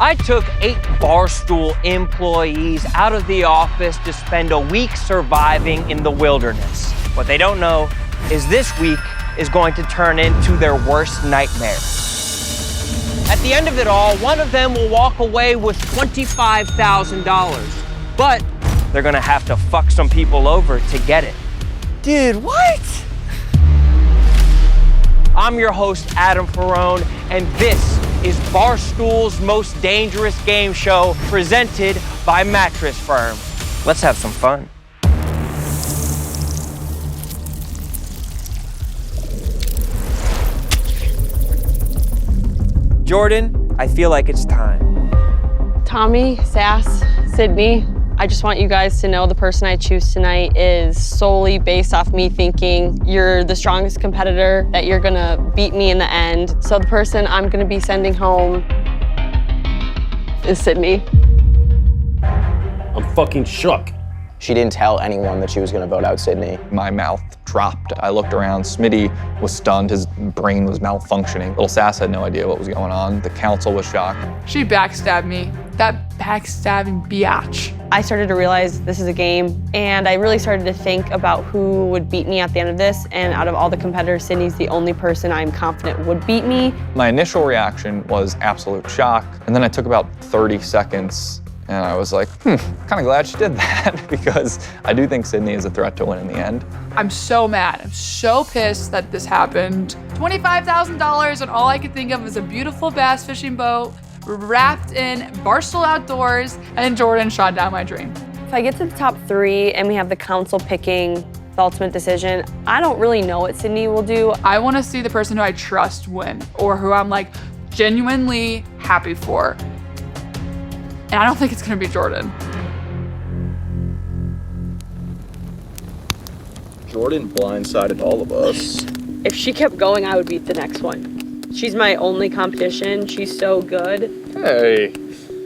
I took 8 Barstool employees out of the office to spend a week surviving in the wilderness. What they don't know is this week is going to turn into their worst nightmare. At the end of it all, one of them will walk away with $25,000, but they're gonna have to fuck some people over to get it. Dude, what? I'm your host, Adam Ferrone, and this is Barstool's most dangerous game show presented by Mattress Firm. Let's have some fun. Jordan, I feel like it's time. Tommy, Sass, Sydney, I just want you guys to know the person I choose tonight is solely based off me thinking you're the strongest competitor, that you're gonna beat me in the end. So the person I'm gonna be sending home is Sydney. I'm fucking shook. She didn't tell anyone that she was gonna vote out Sydney. My mouth dropped. I looked around. Smitty was stunned. His brain was malfunctioning. Little Sass had no idea what was going on. The council was shocked. She backstabbed me. That backstabbing biatch. I started to realize this is a game, and I really started to think about who would beat me at the end of this, and out of all the competitors, Sydney's the only person I'm confident would beat me. My initial reaction was absolute shock, and then I took about 30 seconds and I was like, kind of glad she did that because I do think Sydney is a threat to win in the end. I'm so mad. I'm so pissed that this happened. $25,000 and all I could think of was a beautiful bass fishing boat wrapped in Barstool Outdoors, and Jordan shot down my dream. If I get to the top 3 and we have the council picking the ultimate decision, I don't really know what Sydney will do. I want to see the person who I trust win, or who I'm like genuinely happy for. And I don't think it's gonna be Jordan. Jordan blindsided all of us. If she kept going, I would beat the next one. She's my only competition. She's so good. Hey.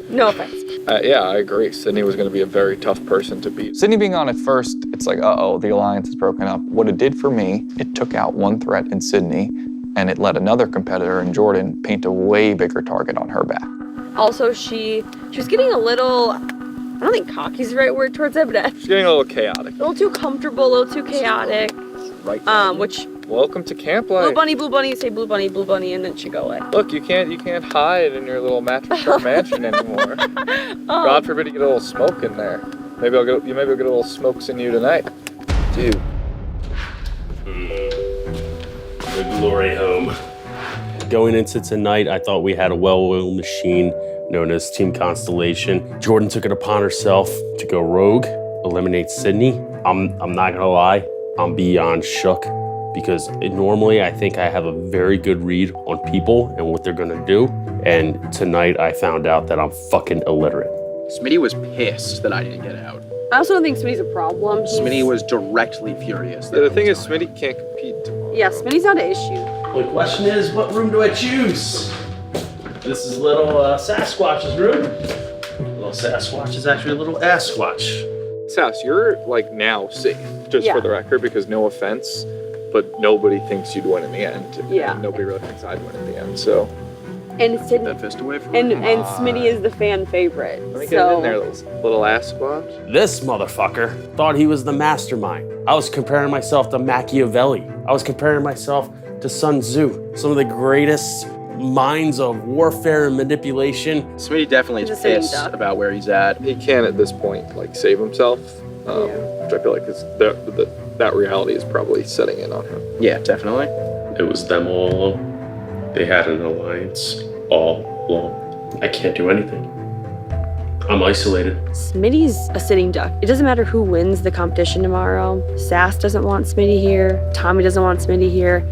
No offense. Yeah, I agree. Sydney was gonna be a very tough person to beat. Sydney being on it first, it's like, uh-oh, the alliance is broken up. What it did for me, it took out one threat in Sydney, and it let another competitor in Jordan paint a way bigger target on her back. Also, she was getting a little, I don't think cocky is the right word towards it, but She's getting a little chaotic. a little too comfortable, a little too chaotic. Right. Which Welcome to camp life. blue bunny, say blue bunny, and then she go away. Look, you can't hide in your little Mattress Firm mansion anymore. God forbid you get a little smoke in there. Maybe I'll get a little smokes in you tonight. Dude. The glory home. Going into tonight, I thought we had a well-oiled machine known as Team Constellation. Jordan took it upon herself to go rogue, eliminate Sydney. I'm not gonna lie, I'm beyond shook because normally I think I have a very good read on people and what they're gonna do. And tonight I found out that I'm fucking illiterate. Smitty was pissed that I didn't get out. I also don't think Smitty's a problem. Smitty was directly furious. The thing is, Smitty can't compete tomorrow. Yeah, Smitty's not an issue. The question is, what room do I choose? This is little Sasquatch's room. Little Sasquatch is actually a little Assquatch. Sass, you're like now safe, just for the record, because no offense, but nobody thinks you'd win in the end. Yeah. And nobody really thinks I'd win in the end, so. And Sydney, That fist away from and me. Smitty is the fan favorite. Let me get in there, little ass squatch. This motherfucker thought he was the mastermind. I was comparing myself to Machiavelli. I was comparing myself to Sun Tzu, some of the greatest minds of warfare and manipulation. Smitty definitely is pissed about where he's at. He can at this point like save himself, which I feel like is that reality is probably setting in on him. Yeah, definitely. It was them all along. They had an alliance all along. I can't do anything. I'm isolated. Smitty's a sitting duck. It doesn't matter who wins the competition tomorrow. Sass doesn't want Smitty here. Tommy doesn't want Smitty here.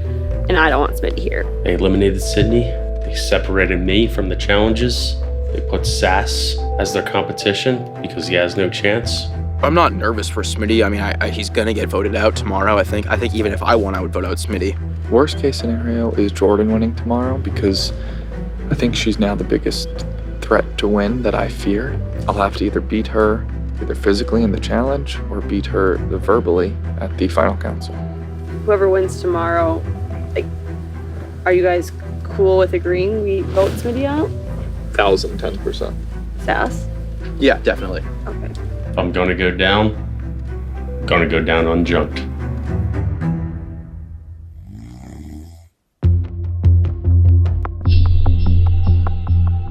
And I don't want Smitty here. They eliminated Sydney. They separated me from the challenges. They put Sass as their competition because he has no chance. I'm not nervous for Smitty. I mean, he's gonna get voted out tomorrow. I think even if I won, I would vote out Smitty. Worst case scenario is Jordan winning tomorrow because I think she's now the biggest threat to win that I fear. I'll have to either beat her either physically in the challenge or beat her verbally at the final council. Whoever wins tomorrow, like, are you guys cool with agreeing we vote Smitty out? 1010%. Sass? Yeah, definitely. Okay. If I'm gonna go down unjunked.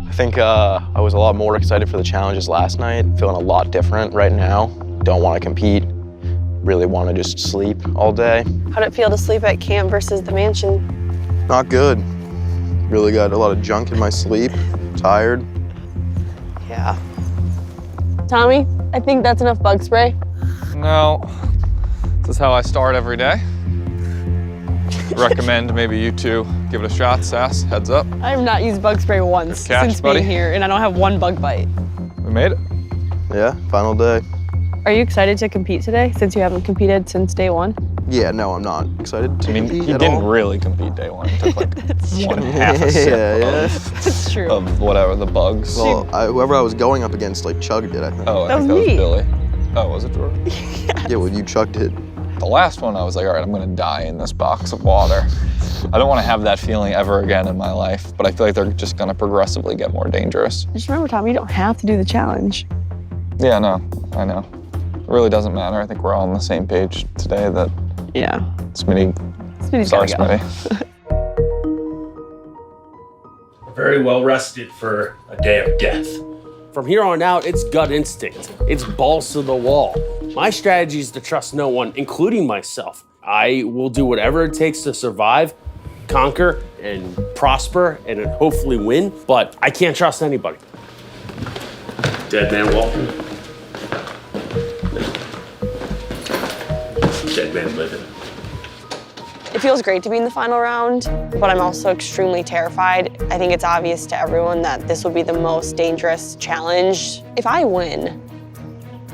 I think I was a lot more excited for the challenges last night. Feeling a lot different right now. Don't want to compete. Really want to just sleep all day. How'd it feel to sleep at camp versus the mansion? Not good. Really got a lot of junk in my sleep. Tired. Yeah. Tommy, I think that's enough bug spray. No, this is how I start every day. Recommend maybe you two give it a shot. Sass, heads up. I have not used bug spray once Good catch, since buddy. being here, and I don't have one bug bite. We made it. Yeah, final day. Are you excited to compete today, since you haven't competed since day one? Yeah, no, I'm not excited to I mean, compete he at didn't all. really compete day one. He took like true. 1/2 a sip Yeah. It's true. of whatever the bugs. Well, whoever I was going up against, like, chugged it, I think. Oh, I That think was that was me. Billy. Oh, was it Jordan? Yeah, well, you chugged it. The last one, I was like, all right, I'm gonna die in this box of water. I don't want to have that feeling ever again in my life, but I feel like they're just gonna progressively get more dangerous. Just remember, Tommy, you don't have to do the challenge. Yeah, no, I know. It really doesn't matter. I think we're all on the same page today that Yeah. Smitty, Smitty's sorry, gotta go. Smitty. Very well rested for a day of death. From here on out, it's gut instinct. It's balls to the wall. My strategy is to trust no one, including myself. I will do whatever it takes to survive, conquer, and prosper, and then hopefully win, but I can't trust anybody. Dead man walking. Dead man living. It feels great to be in the final round, but I'm also extremely terrified. I think it's obvious to everyone that this will be the most dangerous challenge. If I win,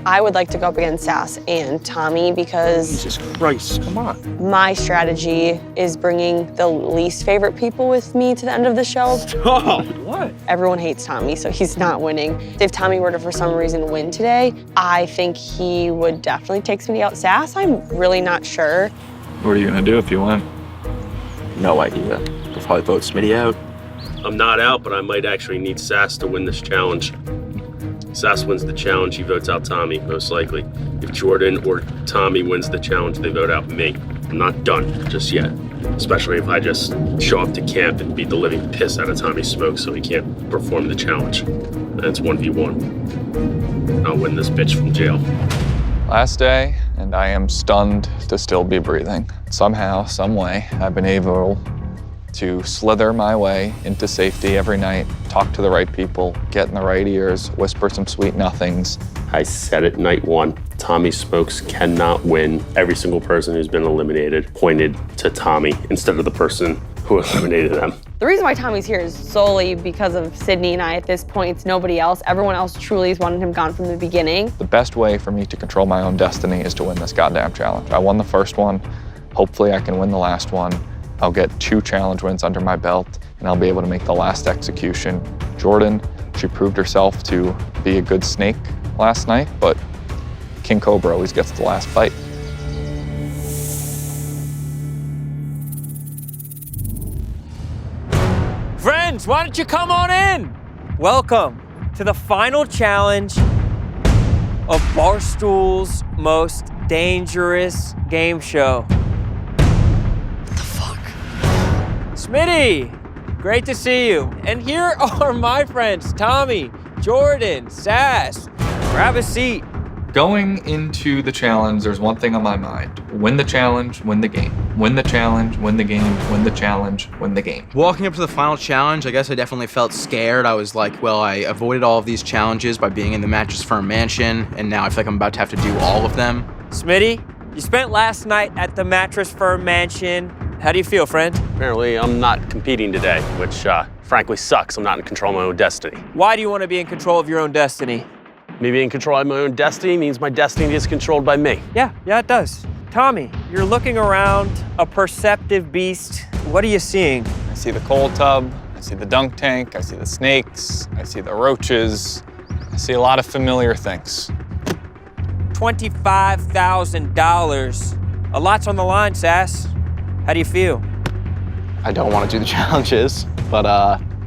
I would like to go up against Sass and Tommy because Jesus Christ, come on. my strategy is bringing the least favorite people with me to the end of the show. Oh, what? Everyone hates Tommy, so he's not winning. If Tommy were to, for some reason, win today, I think he would definitely take Smitty out. Sass, I'm really not sure. What are you gonna do if you win? No idea. They'll probably vote Smitty out. I'm not out, but I might actually need Sass to win this challenge. Sass wins the challenge, he votes out Tommy, most likely. If Jordan or Tommy wins the challenge, they vote out me. I'm not done just yet, especially if I just show up to camp and beat the living piss out of Tommy Smoke so he can't perform the challenge. And it's 1v1. I'll win this bitch from jail. Last day, and I am stunned to still be breathing. Somehow, some way, I've been able to slither my way into safety every night, talk to the right people, get in the right ears, whisper some sweet nothings. I said it night one, Tommy Smokes cannot win. Every single person who's been eliminated pointed to Tommy instead of the person who eliminated them. The reason why Tommy's here is solely because of Sydney and I at this point. It's nobody else. Everyone else truly has wanted him gone from the beginning. The best way for me to control my own destiny is to win this goddamn challenge. I won the first one. Hopefully I can win the last one. I'll get 2 challenge wins under my belt, and I'll be able to make the last execution. Jordan, she proved herself to be a good snake last night, but King Cobra always gets the last bite. Friends, why don't you come on in? Welcome to the final challenge of Barstool's most dangerous game show. What the fuck? Smitty, great to see you. And here are my friends, Tommy, Jordan, Sass. Grab a seat. Going into the challenge, there's one thing on my mind. Win the challenge, win the game. Win the challenge, win the game, win the challenge, win the game. Walking up to the final challenge, I guess I definitely felt scared. I was like, well, I avoided all of these challenges by being in the Mattress Firm mansion, and now I feel like I'm about to have to do all of them. Smitty, you spent last night at the Mattress Firm mansion. How do you feel, friend? Apparently, I'm not competing today, which frankly sucks. I'm not in control of my own destiny. Why do you want to be in control of your own destiny? Me being in control of my own destiny means my destiny is controlled by me. Yeah, it does. Tommy, you're looking around, a perceptive beast. What are you seeing? I see the cold tub, I see the dunk tank, I see the snakes, I see the roaches. I see a lot of familiar things. $25,000. A lot's on the line, Sass. How do you feel? I don't want to do the challenges, but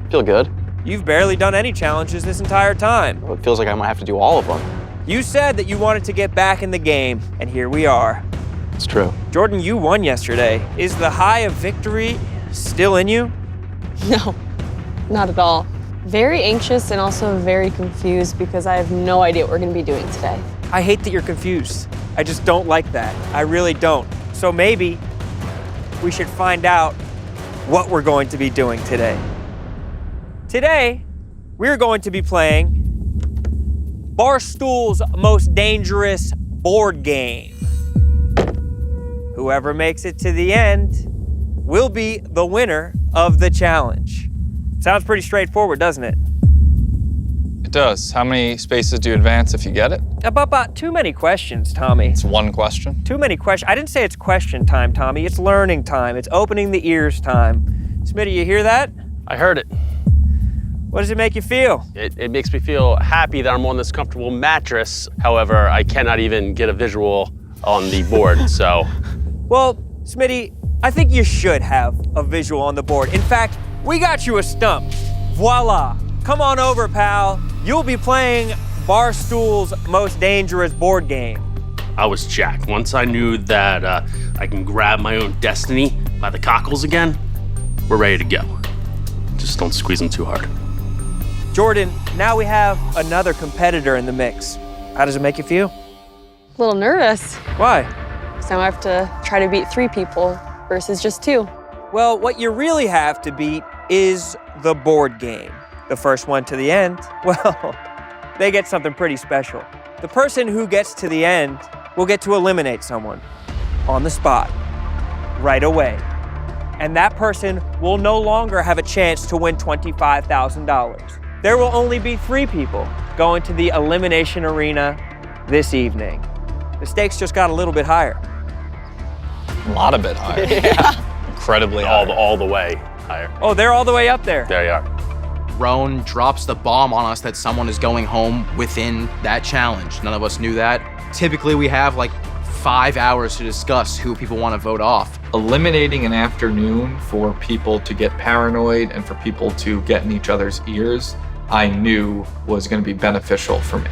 feel good. You've barely done any challenges this entire time. It feels like I might have to do all of them. You said that you wanted to get back in the game, and here we are. It's true. Jordan, you won yesterday. Is the high of victory still in you? No, not at all. Very anxious and also very confused because I have no idea what we're gonna be doing today. I hate that you're confused. I just don't like that. I really don't. So maybe we should find out what we're going to be doing today. Today, we're going to be playing Barstool's most dangerous board game. Whoever makes it to the end will be the winner of the challenge. Sounds pretty straightforward, doesn't it? It does. How many spaces do you advance if you get it? About too many questions, Tommy. It's one question. Too many questions. I didn't say it's question time, Tommy. It's learning time. It's opening the ears time. Smitty, you hear that? I heard it. What does it make you feel? It makes me feel happy that I'm on this comfortable mattress. However, I cannot even get a visual on the board, so. Well, Smitty, I think you should have a visual on the board. In fact, we got you a stump. Voila. Come on over, pal. You'll be playing Barstool's most dangerous board game. I was jacked. Once I knew that I can grab my own destiny by the cockles again, we're ready to go. Just don't squeeze them too hard. Jordan, now we have another competitor in the mix. How does it make you feel? A little nervous. Why? So I have to try to beat 3 people versus just 2. Well, what you really have to beat is the board game. The first one to the end, well, they get something pretty special. The person who gets to the end will get to eliminate someone on the spot, right away. And that person will no longer have a chance to win $25,000. There will only be 3 people going to the elimination arena this evening. The stakes just got a little bit higher. A lot of bit higher. Yeah. Incredibly higher. All the way higher. Oh, they're all the way up there. There you are. Roan drops the bomb on us that someone is going home within that challenge. None of us knew that. Typically, we have like 5 hours to discuss who people want to vote off. Eliminating an afternoon for people to get paranoid and for people to get in each other's ears, I knew was going to be beneficial for me.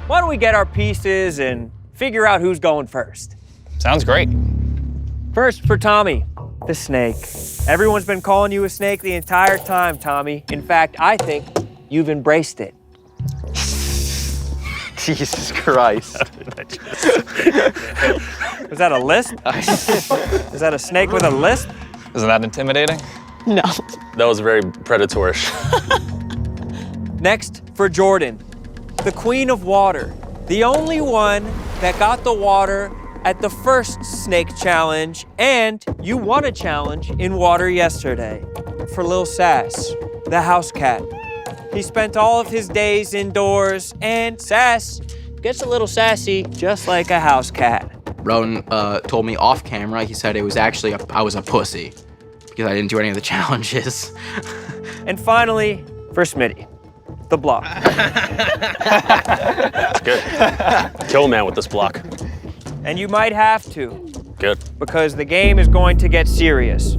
Why don't we get our pieces and figure out who's going first? Sounds great. First for Tommy, the snake. Everyone's been calling you a snake the entire time, Tommy. In fact, I think you've embraced it. Jesus Christ. Was that a lisp? Is that a snake with a lisp? Isn't that intimidating? No. That was very predatorish. Next for Jordan, the queen of water. The only one that got the water at the first snake challenge, and you won a challenge in water yesterday. For Lil Sass, the house cat. He spent all of his days indoors, and Sass gets a little sassy, just like a house cat. Roan told me off camera, he said it was actually I was a pussy because I didn't do any of the challenges. And finally, for Smitty, the block. That's good. Kill a man with this block. And you might have to, Good. because the game is going to get serious.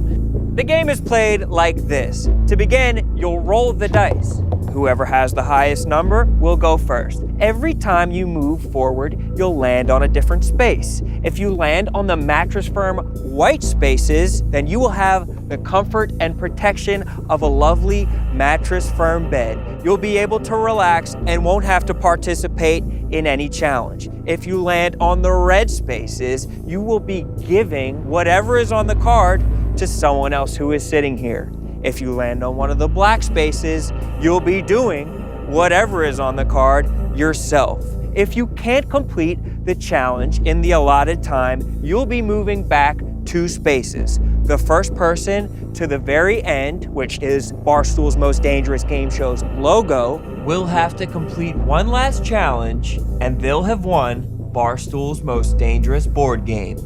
The game is played like this. To begin, you'll roll the dice. Whoever has the highest number will go first. Every time you move forward, you'll land on a different space. If you land on the Mattress Firm white spaces, then you will have the comfort and protection of a lovely Mattress Firm bed. You'll be able to relax and won't have to participate in any challenge. If you land on the red spaces, you will be giving whatever is on the card to someone else who is sitting here. If you land on one of the black spaces, you'll be doing whatever is on the card yourself. If you can't complete the challenge in the allotted time, you'll be moving back 2 spaces. The first person to the very end, which is Barstool's Most Dangerous Game Show's logo, will have to complete one last challenge, and they'll have won Barstool's Most Dangerous Board Game.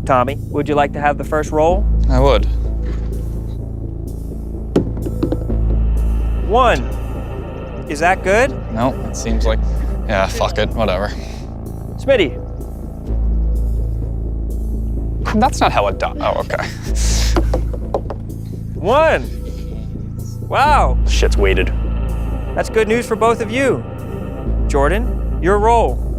Tommy, would you like to have the first roll? I would. 1. Is that good? No, it seems like, yeah, fuck it, whatever. Smitty. That's not how it does. Oh, okay. 1. Wow. Shit's weighted. That's good news for both of you. Jordan, your roll.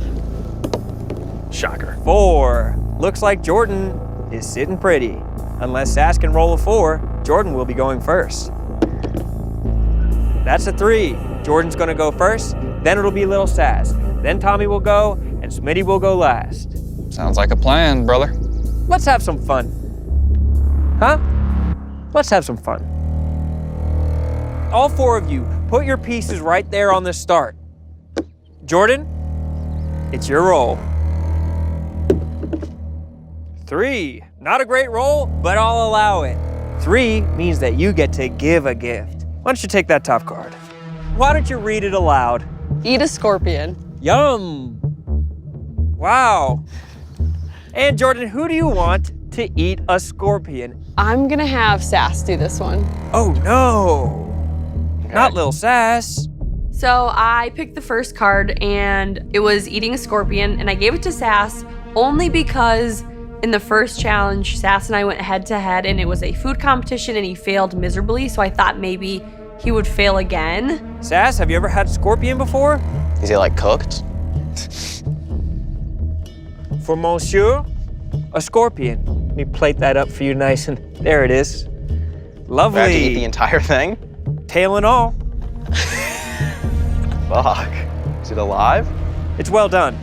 Shocker. 4. Looks like Jordan is sitting pretty. Unless Sass can roll a 4, Jordan will be going first. That's a 3. Jordan's gonna go first, then it'll be little Sass. Then Tommy will go, and Smitty will go last. Sounds like a plan, brother. Let's have some fun. Huh? Let's have some fun. All 4 of you, put your pieces right there on the start. Jordan, it's your roll. 3. Not a great roll, but I'll allow it. 3 means that you get to give a gift. Why don't you take that top card? Why don't you read it aloud? Eat a scorpion. Yum. Wow. And Jordan, who do you want to eat a scorpion? I'm gonna have Sass do this one. Oh no. Not little Sass. So I picked the first card and it was eating a scorpion, and I gave it to Sass only because in the first challenge, Sass and I went head to head and it was a food competition and he failed miserably, so I thought maybe he would fail again. Sass, have you ever had scorpion before? Is it like cooked? For Monsieur, a scorpion. Let me plate that up for you nice and there it is. Do I Lovely. have to eat the entire thing? Tail and all. Fuck. Is it alive? It's well done.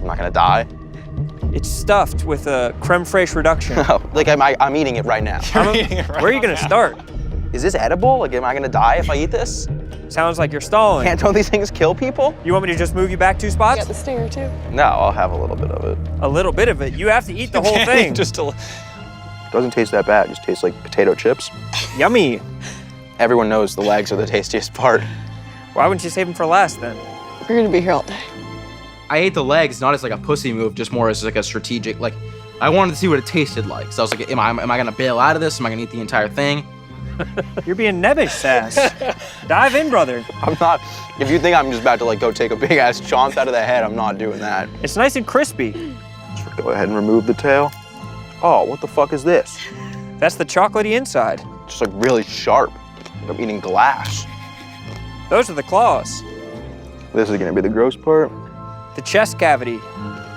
I'm not gonna die. It's stuffed with a creme fraiche reduction. Like I'm eating it right now. Where are you gonna start? Is this edible? Like, am I gonna die if I eat this? Sounds like you're stalling. Don't these things kill people? You want me to just move you back 2 spots? Got the stinger too. No, I'll have a little bit of it. A little bit of it. You have to eat the whole thing. Doesn't taste that bad. It just tastes like potato chips. Yummy. Everyone knows the legs are the tastiest part. Why wouldn't you save them for last then? We're gonna be here all day. I ate the legs not as like a pussy move, just more as like a strategic, like, I wanted to see what it tasted like. So I was like, am I gonna bail out of this? Am I gonna eat the entire thing? You're being nebbish, Sass. Dive in, brother. I'm not, if you think I'm just about to like go take a big ass chomp out of the head, I'm not doing that. It's nice and crispy. Just go ahead and remove the tail. Oh, what the fuck is this? That's the chocolatey inside. Just like really sharp. Like I'm eating glass. Those are the claws. This is gonna be the gross part. The chest cavity.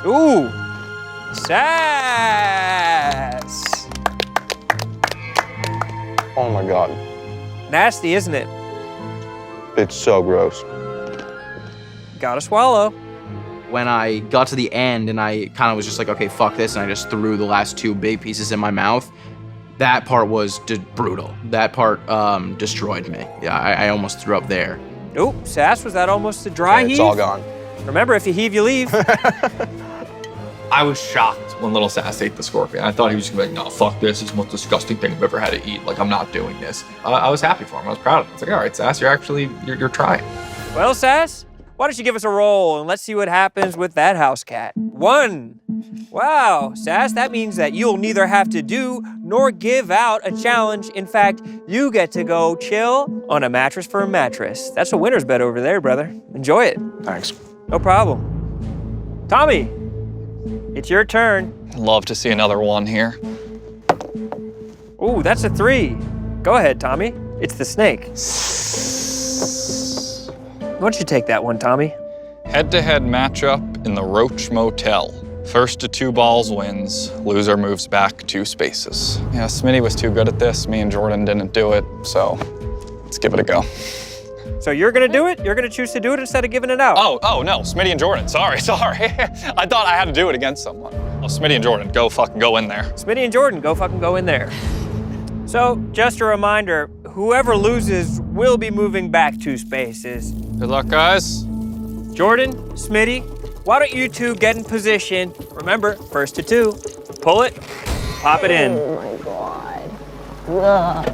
Ooh. Sass. Oh my God. Nasty, isn't it? It's so gross. Gotta swallow. When I got to the end and I kind of was just like, okay, fuck this, and I just threw the last 2 big pieces in my mouth, that part was brutal. That part destroyed me. Yeah, I almost threw up there. Nope, Sass, was that almost a dry Okay, heave? it's all gone. Remember, if you heave, you leave. I was shocked when little Sass ate the scorpion. I thought he was just gonna be like, no, fuck this. It's the most disgusting thing I've ever had to eat. Like, I'm not doing this. I was happy for him. I was proud of him. I was like, all right, Sass, you're trying. Well, Sass, why don't you give us a roll and let's see what happens with that house cat. 1. Wow, Sass, that means that you'll neither have to do nor give out a challenge. In fact, you get to go chill on a Mattress Firm mattress. That's a winner's bet over there, brother. Enjoy it. Thanks. No problem. Tommy, it's your turn. Love to see another 1 here. Ooh, that's a 3. Go ahead, Tommy. It's the snake. Why don't you take that one, Tommy? Head-to-head matchup in the Roach Motel. First to 2 balls wins. Loser moves back 2 spaces. Yeah, Smitty was too good at this. Me and Jordan didn't do it, so let's give it a go. So you're gonna do it? You're gonna choose to do it instead of giving it out? Oh, no, Smitty and Jordan. Sorry. I thought I had to do it against someone. Oh, Smitty and Jordan, go in there. Smitty and Jordan, go in there. So, just a reminder, whoever loses will be moving back 2 spaces. Good luck, guys. Jordan, Smitty, why don't you 2 get in position? Remember, first to 2. Pull it, pop it in. Oh my God. Ugh.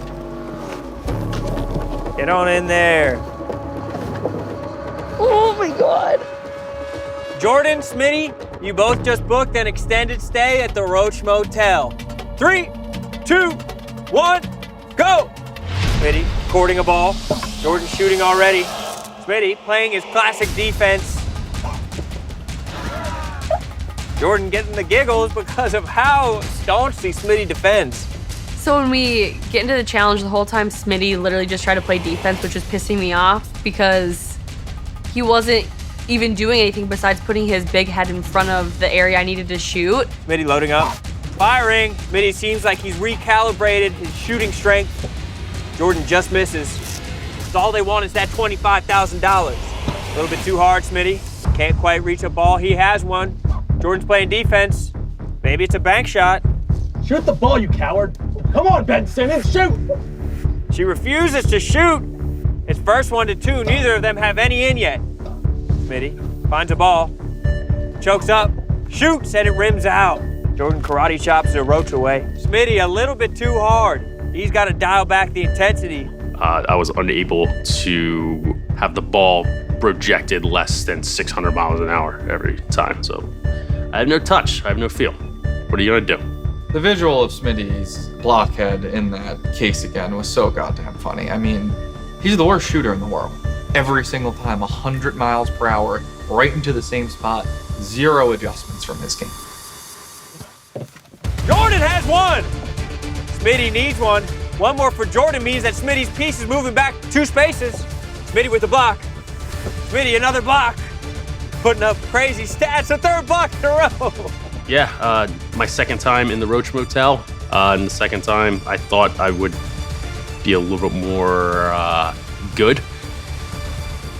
Get on in there. Oh my God. Jordan, Smitty, you both just booked an extended stay at the Roach Motel. 3, 2, 1, go! Smitty courting a ball. Jordan shooting already. Smitty playing his classic defense. Jordan getting the giggles because of how staunchly Smitty defends. So So when we get into the challenge, the whole time Smitty literally just tried to play defense, which was pissing me off because he wasn't even doing anything besides putting his big head in front of the area I needed to shoot. Smitty loading up. Firing. Smitty seems like he's recalibrated his shooting strength. Jordan just misses. All they want is that $25,000. A little bit too hard, Smitty. Can't quite reach a ball. He has one. Jordan's playing defense. Maybe it's a bank shot. Shoot the ball, you coward. Come on, Ben Simmons, shoot. She refuses to shoot. It's first 1-2. Neither of them have any in yet. Smitty finds a ball, chokes up, shoots, and it rims out. Jordan karate chops the roach away. Smitty a little bit too hard. He's got to dial back the intensity. I was unable to have the ball projected less than 600 miles an hour every time. So I have no touch, I have no feel. What are you gonna do? The visual of Smitty's blockhead in that case again was so goddamn funny. I mean, he's the worst shooter in the world. Every single time, 100 miles per hour, right into the same spot, 0 adjustments from his game. Jordan has one. Smitty needs one. One more for Jordan means that Smitty's piece is moving back 2 spaces. Smitty with the block. Smitty another block. Putting up crazy stats, a 3rd block in a row. Yeah, my second time in the Roach Motel, and the second time I thought I would be a little bit more good.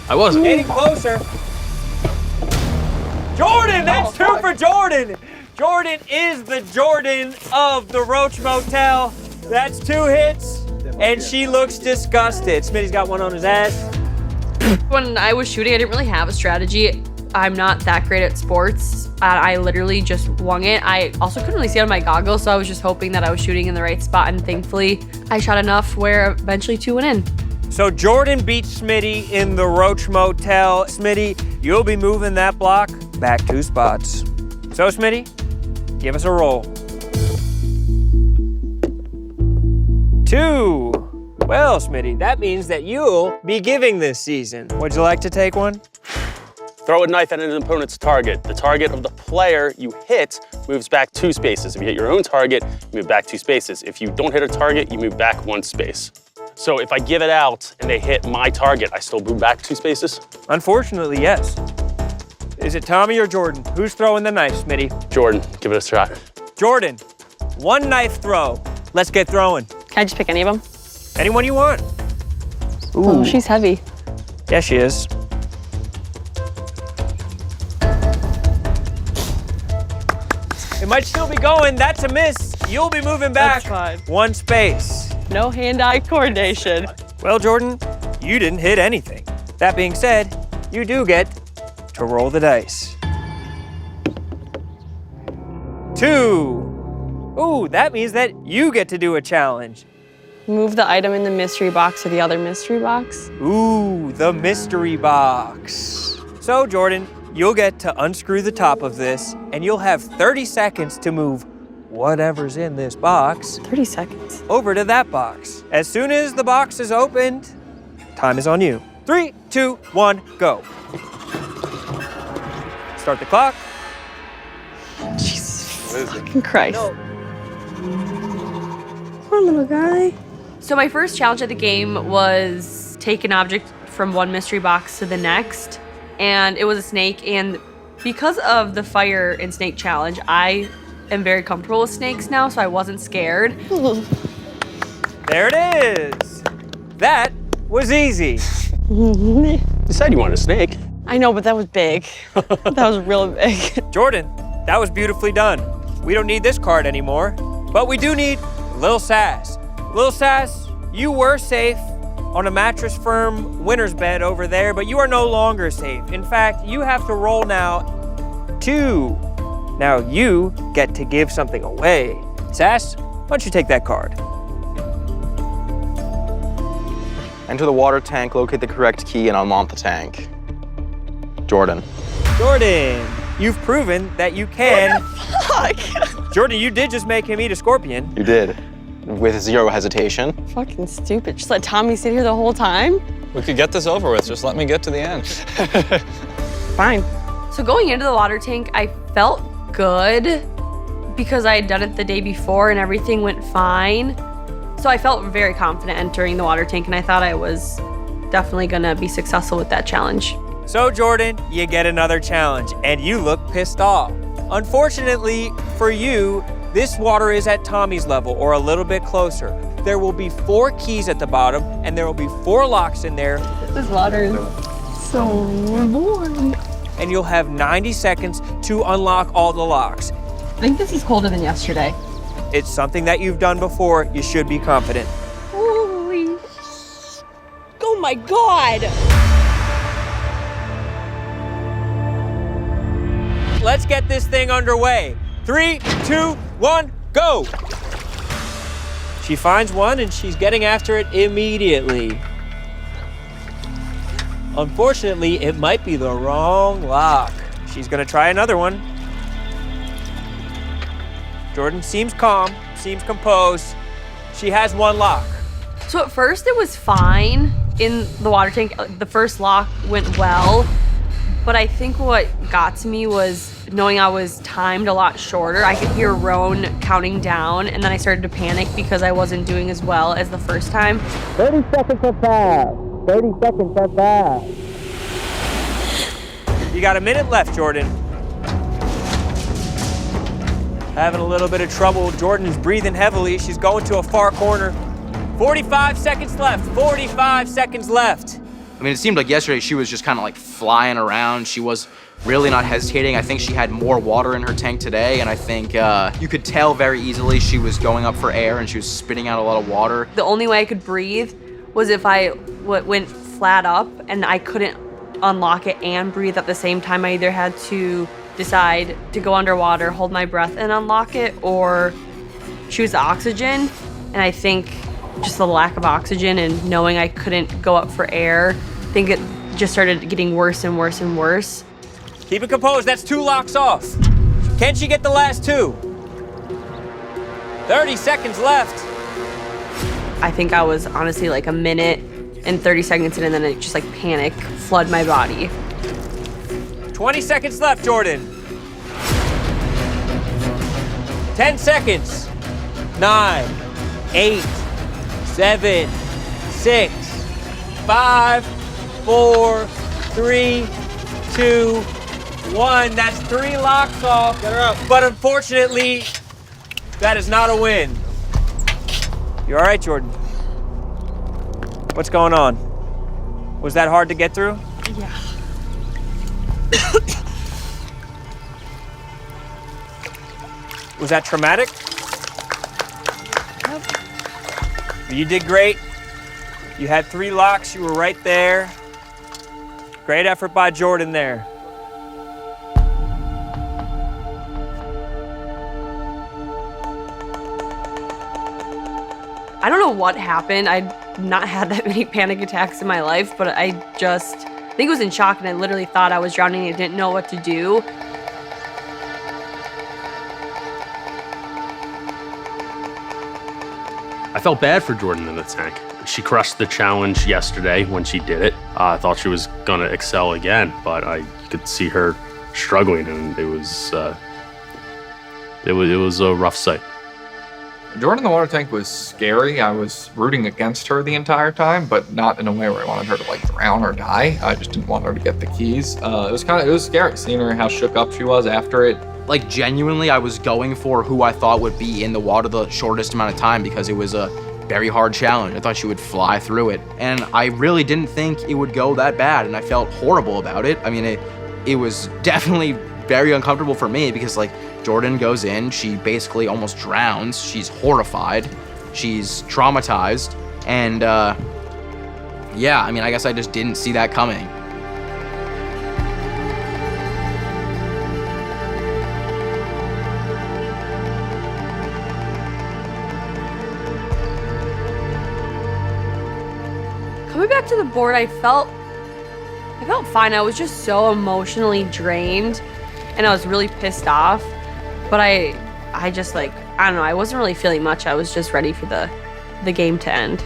I wasn't. Getting closer. Jordan, that's 2 for Jordan. Jordan is the Jordan of the Roach Motel. That's 2 hits, and she looks disgusted. Smitty's got one on his ass. When I was shooting, I didn't really have a strategy. I'm not that great at sports. I literally just wung it. I also couldn't really see out of my goggles, so I was just hoping that I was shooting in the right spot, and thankfully, I shot enough where eventually 2 went in. So Jordan beats Smitty in the Roach Motel. Smitty, you'll be moving that block back 2 spots. So Smitty, give us a roll. 2. Well, Smitty, that means that you'll be giving this season. Would you like to take one? Throw a knife at an opponent's target. The target of the player you hit moves back 2 spaces. If you hit your own target, you move back 2 spaces. If you don't hit a target, you move back 1 space. So if I give it out and they hit my target, I still move back 2 spaces? Unfortunately, yes. Is it Tommy or Jordan? Who's throwing the knife, Smitty? Jordan, give it a shot. Jordan, 1 knife throw. Let's get throwing. Can I just pick any of them? Anyone you want. Oh, she's heavy. Yeah, she is. It might still be going. That's a miss. You'll be moving back That's fine. 1 space. No hand-eye coordination. Well, Jordan, you didn't hit anything. That being said, you do get to roll the dice. 2. Ooh, that means that you get to do a challenge. Move the item in the mystery box or the other mystery box. Ooh, the mystery box. So, Jordan, you'll get to unscrew the top of this, and you'll have 30 seconds to move whatever's in this box 30 seconds. over to that box. As soon as the box is opened, time is on you. 3, 2, 1, go. Start the clock. Jesus fucking Christ. Poor little guy. So my first challenge of the game was take an object from one mystery box to the next, and it was a snake. And because of the fire and snake challenge, I am very comfortable with snakes now, so I wasn't scared. There it is. That was easy. You said you wanted a snake. I know, but that was big. That was real big. Jordan, that was beautifully done. We don't need this card anymore, but we do need Lil Sass. Lil Sass, you were safe on a Mattress Firm winner's bed over there, but you are no longer safe. In fact, you have to roll now 2. Now you get to give something away. Sass, why don't you take that card? Enter the water tank, locate the correct key, and unlock the tank. Jordan. Jordan, you've proven that you can. What the fuck? Jordan, you did just make him eat a scorpion. You did. With 0 hesitation. Fucking stupid. Just let Tommy sit here the whole time? We could get this over with. Just let me get to the end. Fine. So going into the water tank, I felt good because I had done it the day before and everything went fine. So I felt very confident entering the water tank, and I thought I was definitely gonna be successful with that challenge. So Jordan, you get another challenge, and you look pissed off. Unfortunately for you, this water is at Tommy's level or a little bit closer. There will be 4 keys at the bottom, and there will be 4 locks in there. This water is so warm. And you'll have 90 seconds to unlock all the locks. I think this is colder than yesterday. It's something that you've done before. You should be confident. Holy, oh my God. Let's get this thing underway. 3, 2, 1, go! She finds one and she's getting after it immediately. Unfortunately, it might be the wrong lock. She's gonna try another one. Jordan seems calm, seems composed. She has one lock. So at first it was fine in the water tank. The first lock went well, but I think what got to me was knowing I was timed a lot shorter. I could hear Roan counting down, and then I started to panic because I wasn't doing as well as the first time. 30 seconds have passed. 30 seconds have passed. You got a minute left, Jordan. Having a little bit of trouble. Jordan's breathing heavily. She's going to a far corner. 45 seconds left. 45 seconds left. I mean, it seemed like yesterday she was just kind of like flying around. She was really not hesitating. I think she had more water in her tank today, and I think you could tell very easily she was going up for air and she was spitting out a lot of water. The only way I could breathe was if I went flat up, and I couldn't unlock it and breathe at the same time. I either had to decide to go underwater, hold my breath and unlock it, or choose the oxygen. And I think just the lack of oxygen and knowing I couldn't go up for air, I think it just started getting worse and worse and worse. Keep it composed. That's 2 locks off. Can she get the last 2? 30 seconds left. I think I was honestly like a minute and 30 seconds in, and then it just like panic flood my body. 20 seconds left, Jordan. 10 seconds. 9, 8, 7, 6, 5, 4, 3, 2, 1. That's 3 locks off. Get her up. But unfortunately, that is not a win. You all right, Jordan? What's going on? Was that hard to get through? Yeah. Was that traumatic? Yep. You did great. You had 3 locks. You were right there. Great effort by Jordan there. I don't know what happened. I'd not had that many panic attacks in my life, but I think I was in shock, and I literally thought I was drowning and didn't know what to do. I felt bad for Jordan in the tank. She crushed the challenge yesterday when she did it. I thought she was gonna excel again, but I could see her struggling, and it was a rough sight. Jordan in the water tank was scary. I was rooting against her the entire time, but not in a way where I wanted her to like drown or die. I just didn't want her to get the keys. It was scary seeing her how shook up she was after it. Like genuinely, I was going for who I thought would be in the water the shortest amount of time because it was a very hard challenge. I thought she would fly through it. And I really didn't think it would go that bad, and I felt horrible about it. I mean, it was definitely very uncomfortable for me because like Jordan goes in, she basically almost drowns. She's horrified, she's traumatized, and yeah, I mean, I guess I just didn't see that coming. Coming back to the board, I felt fine. I was just so emotionally drained, and I was really pissed off. But I just like, I don't know, I wasn't really feeling much. I was just ready for the game to end.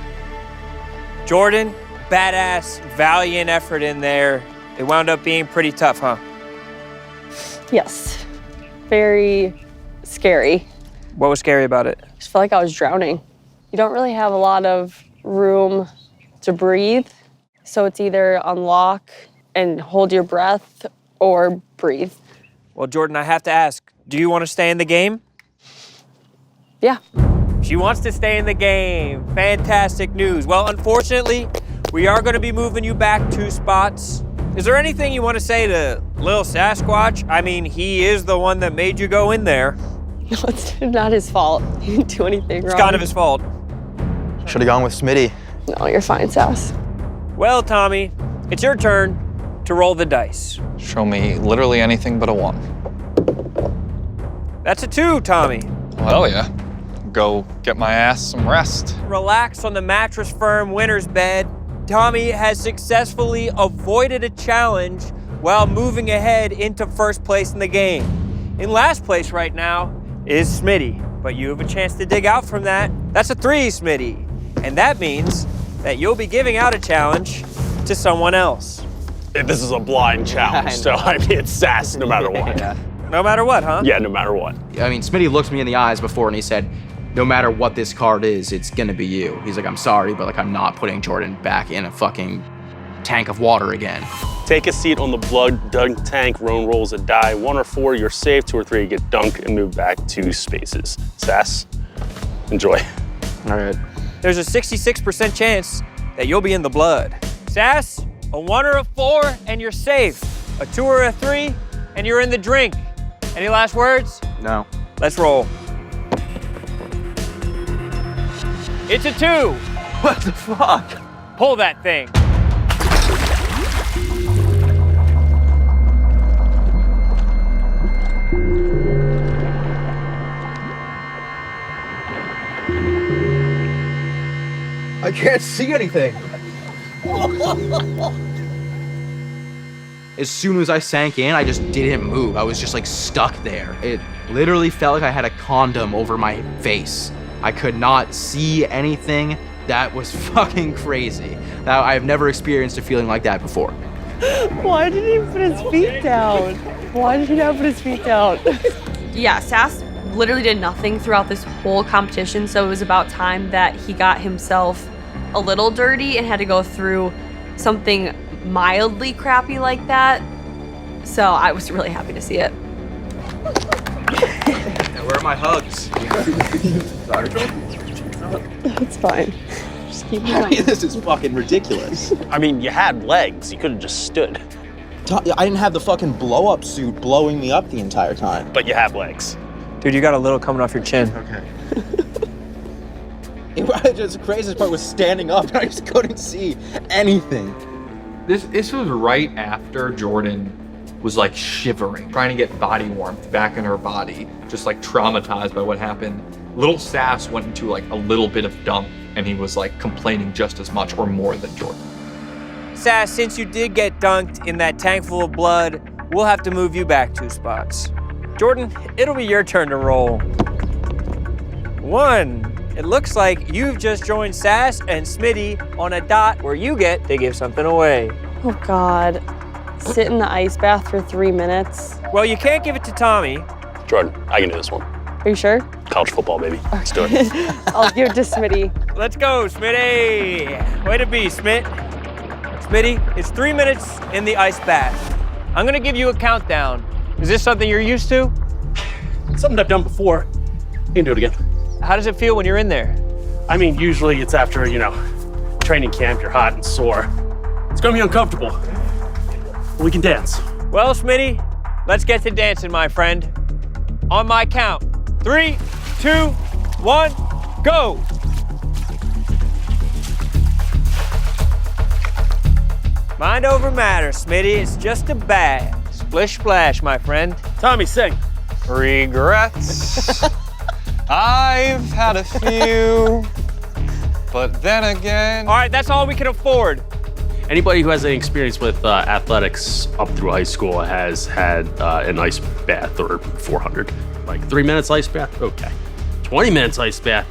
Jordan, badass, valiant effort in there. It wound up being pretty tough, huh? Yes, very scary. What was scary about it? I just felt like I was drowning. You don't really have a lot of room to breathe. So it's either unlock and hold your breath or breathe. Well, Jordan, I have to ask, do you want to stay in the game? Yeah. She wants to stay in the game. Fantastic news. Well, unfortunately, we are going to be moving you back 2 spots. Is there anything you want to say to Lil Sasquatch? I mean, he is the one that made you go in there. No, it's not his fault. He didn't do anything wrong. It's kind of his fault. Should have gone with Smitty. No, you're fine, Sass. Well, Tommy, it's your turn to roll the dice. Show me literally anything but a 1. That's a 2, Tommy. Well, yeah. Go get my ass some rest. Relax on the Mattress Firm winner's bed. Tommy has successfully avoided a challenge while moving ahead into first place in the game. In last place right now is Smitty, but you have a chance to dig out from that. That's a 3, Smitty. And that means that you'll be giving out a challenge to someone else. This is a blind challenge, so I mean, it's Sass no matter what. Yeah. No matter what, huh? Yeah, no matter what. I mean, Smitty looked me in the eyes before and he said, no matter what this card is, it's gonna be you. He's like, I'm sorry, but like I'm not putting Jordan back in a fucking tank of water again. Take a seat on the blood dunk tank. Roan rolls a die. 1 or 4, you're safe. 2 or 3, you get dunked and move back 2 spaces. Sass, enjoy. All right. There's a 66% chance that you'll be in the blood. Sass, a 1 or a 4 and you're safe. A 2 or a 3 and you're in the drink. Any last words? No. Let's roll. It's a 2. What the fuck? Pull that thing. I can't see anything. As soon as I sank in, I just didn't move. I was just like stuck there. It literally felt like I had a condom over my face. I could not see anything. That was fucking crazy. Now, I've never experienced a feeling like that before. Why did he put his feet down? Why did he not put his feet down? Yeah, Sass literally did nothing throughout this whole competition, so it was about time that he got himself a little dirty and had to go through something mildly crappy like that. So I was really happy to see it. Where are my hugs? It's fine. Just keep I mean, this is fucking ridiculous. I mean, you had legs. You could have just stood, I didn't have the fucking blow-up suit blowing me up the entire time. but you have legs. Dude, you got a little coming off your chin. Okay. The craziest part was standing up and I just couldn't see anything. This was right after Jordan was like shivering, trying to get body warmth back in her body, just like traumatized by what happened. Little Sass went into like a little bit of dump and he was like complaining just as much or more than Jordan. Sass, since you did get dunked in that tank full of blood, we'll have to move you back 2 spots. Jordan, it'll be your turn to roll. 1. It looks like you've just joined Sass and Smitty on a dot where you get to give something away. Oh God. Sit in the ice bath for 3 minutes. Well, you can't give it to Tommy. Jordan, I can do this one. Are you sure? College football, baby. Let's do it. I'll give it to Smitty. Let's go, Smitty. Way to be, Smit. Smitty, it's 3 minutes in the ice bath. I'm gonna give you a countdown. Is this something you're used to? Something I've done before. You can do it again. How does it feel when you're in there? I mean, usually it's after, training camp, you're hot and sore. It's gonna be uncomfortable. We can dance. Well, Smitty, let's get to dancing, my friend. On my count. 3, 2, 1, go! Mind over matter, Smitty. It's just a bath. Splish splash, my friend. Tommy, sing. Regrets. I've had a few, but then again. All right, that's all we can afford. Anybody who has any experience with athletics up through high school has had an ice bath or 400. Like 3 minutes ice bath, okay. 20 minutes ice bath,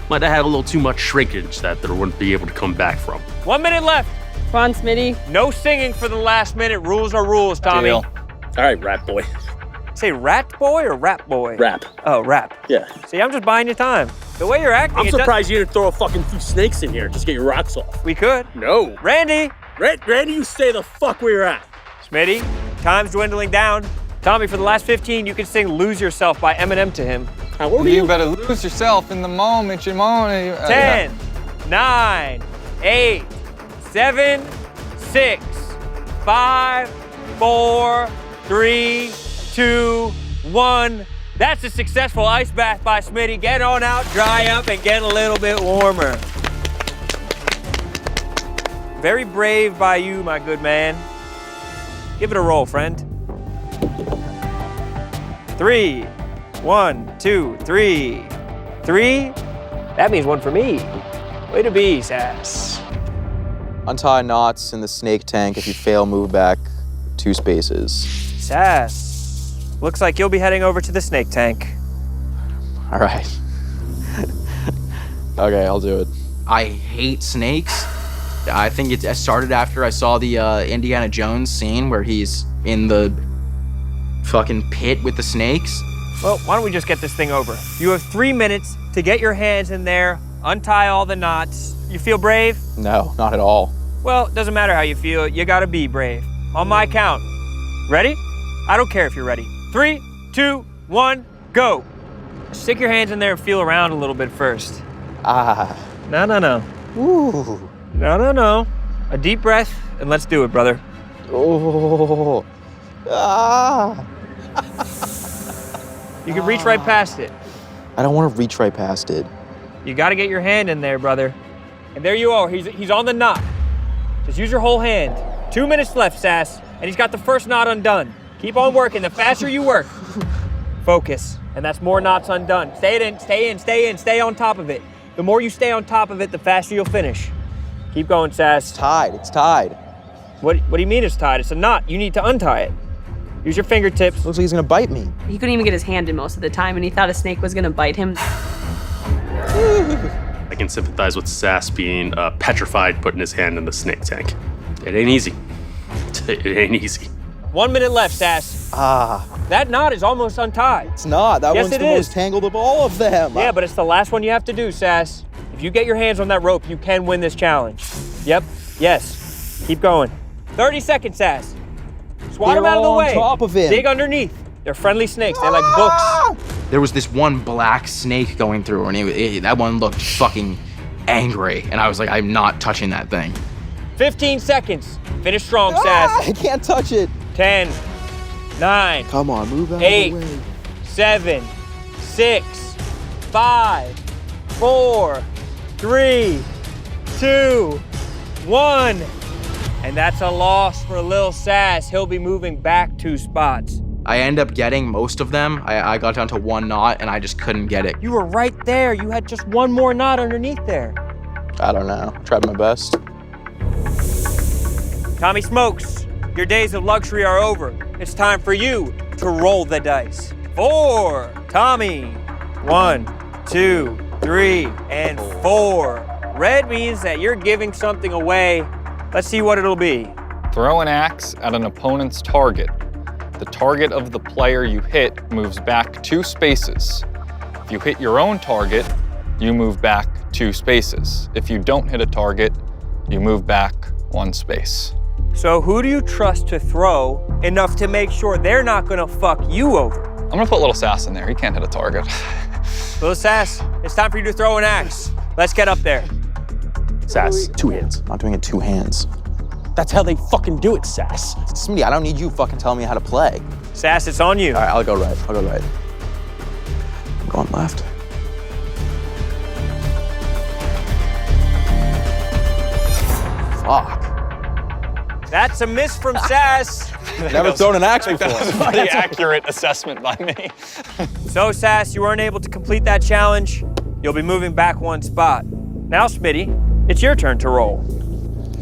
might have had a little too much shrinkage that they wouldn't be able to come back from. 1 minute left. Come on, Smitty. No singing for the last minute. Rules are rules, Tommy. Deal. All right, rat boy. Say rat boy or rap boy? Rap. Oh, rap. Yeah. See, I'm just buying you time. The way you're acting, I'm surprised you didn't throw a fucking few snakes in here. Just get your rocks off. We could. No. Randy! Randy, you stay the fuck where you're at. Smitty, time's dwindling down. Tommy, for the last 15, you can sing Lose Yourself by Eminem to him. How old are you? You better lose yourself in the moment, you moan. 10, 9, 8, 7, 6, 5, 4, 3, 2, 1. That's a successful ice bath by Smitty. Get on out, dry up, and get a little bit warmer. Very brave by you, my good man. Give it a roll, friend. 3, 1, 2, 3. 3? That means one for me. Way to be, Sass. Untie knots in the snake tank. If you fail, move back 2 spaces. Sass, looks like you'll be heading over to the snake tank. All right. Okay, I'll do it. I hate snakes. I think it started after I saw the Indiana Jones scene where he's in the fucking pit with the snakes. Well, why don't we just get this thing over? You have 3 minutes to get your hands in there, untie all the knots. You feel brave? No, not at all. Well, it doesn't matter how you feel. You gotta be brave. On my count. Ready? I don't care if you're ready. 3, 2, 1, go. Stick your hands in there and feel around a little bit first. Ah. No. Ooh. No. A deep breath, and let's do it, brother. Oh. Ah. You can reach right past it. I don't want to reach right past it. You gotta get your hand in there, brother. And there you are, he's on the knot. Just use your whole hand. 2 minutes left, Sass, and he's got the first knot undone. Keep on working, the faster you work. Focus, and that's more knots undone. Stay on top of it. The more you stay on top of it, the faster you'll finish. Keep going, Sass. It's tied. What do you mean it's tied? It's a knot, you need to untie it. Use your fingertips. Looks like he's gonna bite me. He couldn't even get his hand in most of the time, and he thought a snake was gonna bite him. I can sympathize with Sass being petrified putting his hand in the snake tank. It ain't easy. It ain't easy. 1 minute left, Sass. That knot is almost untied. It's not. That Yes, one's it the is. most tangled of all of them. Yeah, but it's the last one you have to do, Sass. If you get your hands on that rope, you can win this challenge. Yep. Yes. Keep going. 30 seconds, Sass. Swat them out of the way. On top of it. Dig underneath. They're friendly snakes. They like books. There was this one black snake going through, and that one looked fucking angry. And I was like, I'm not touching that thing. 15 seconds. Finish strong, Sass. I can't touch it. 10, 9, Come on, move out 8, of the way. 7, 6, 5, 4, 3, 2, 1. And that's a loss for Lil Sass. He'll be moving back 2 spots. I end up getting most of them. I got down to 1 knot, and I just couldn't get it. You were right there. You had just 1 more knot underneath there. I don't know. Tried my best. Tommy Smokes, your days of luxury are over. It's time for you to roll the dice. 4, Tommy. 1, 2, 3, and 4. Red means that you're giving something away. Let's see what it'll be. Throw an axe at an opponent's target. The target of the player you hit moves back 2 spaces. If you hit your own target, you move back 2 spaces. If you don't hit a target, you move back 1 space. So who do you trust to throw enough to make sure they're not gonna fuck you over? I'm gonna put Little Sass in there. He can't hit a target. Lil Sass, it's time for you to throw an axe. Let's get up there. Sass, 2 hands. I'm not doing it 2 hands. That's how they fucking do it, Sass. Smitty, I don't need you fucking telling me how to play. Sass, it's on you. All right, I'll go right. I'm going left. Fuck. That's a miss from Sass. Never thrown an axe before. That's a pretty accurate assessment by me. So, Sass, you weren't able to complete that challenge. You'll be moving back 1 spot. Now, Smitty, it's your turn to roll.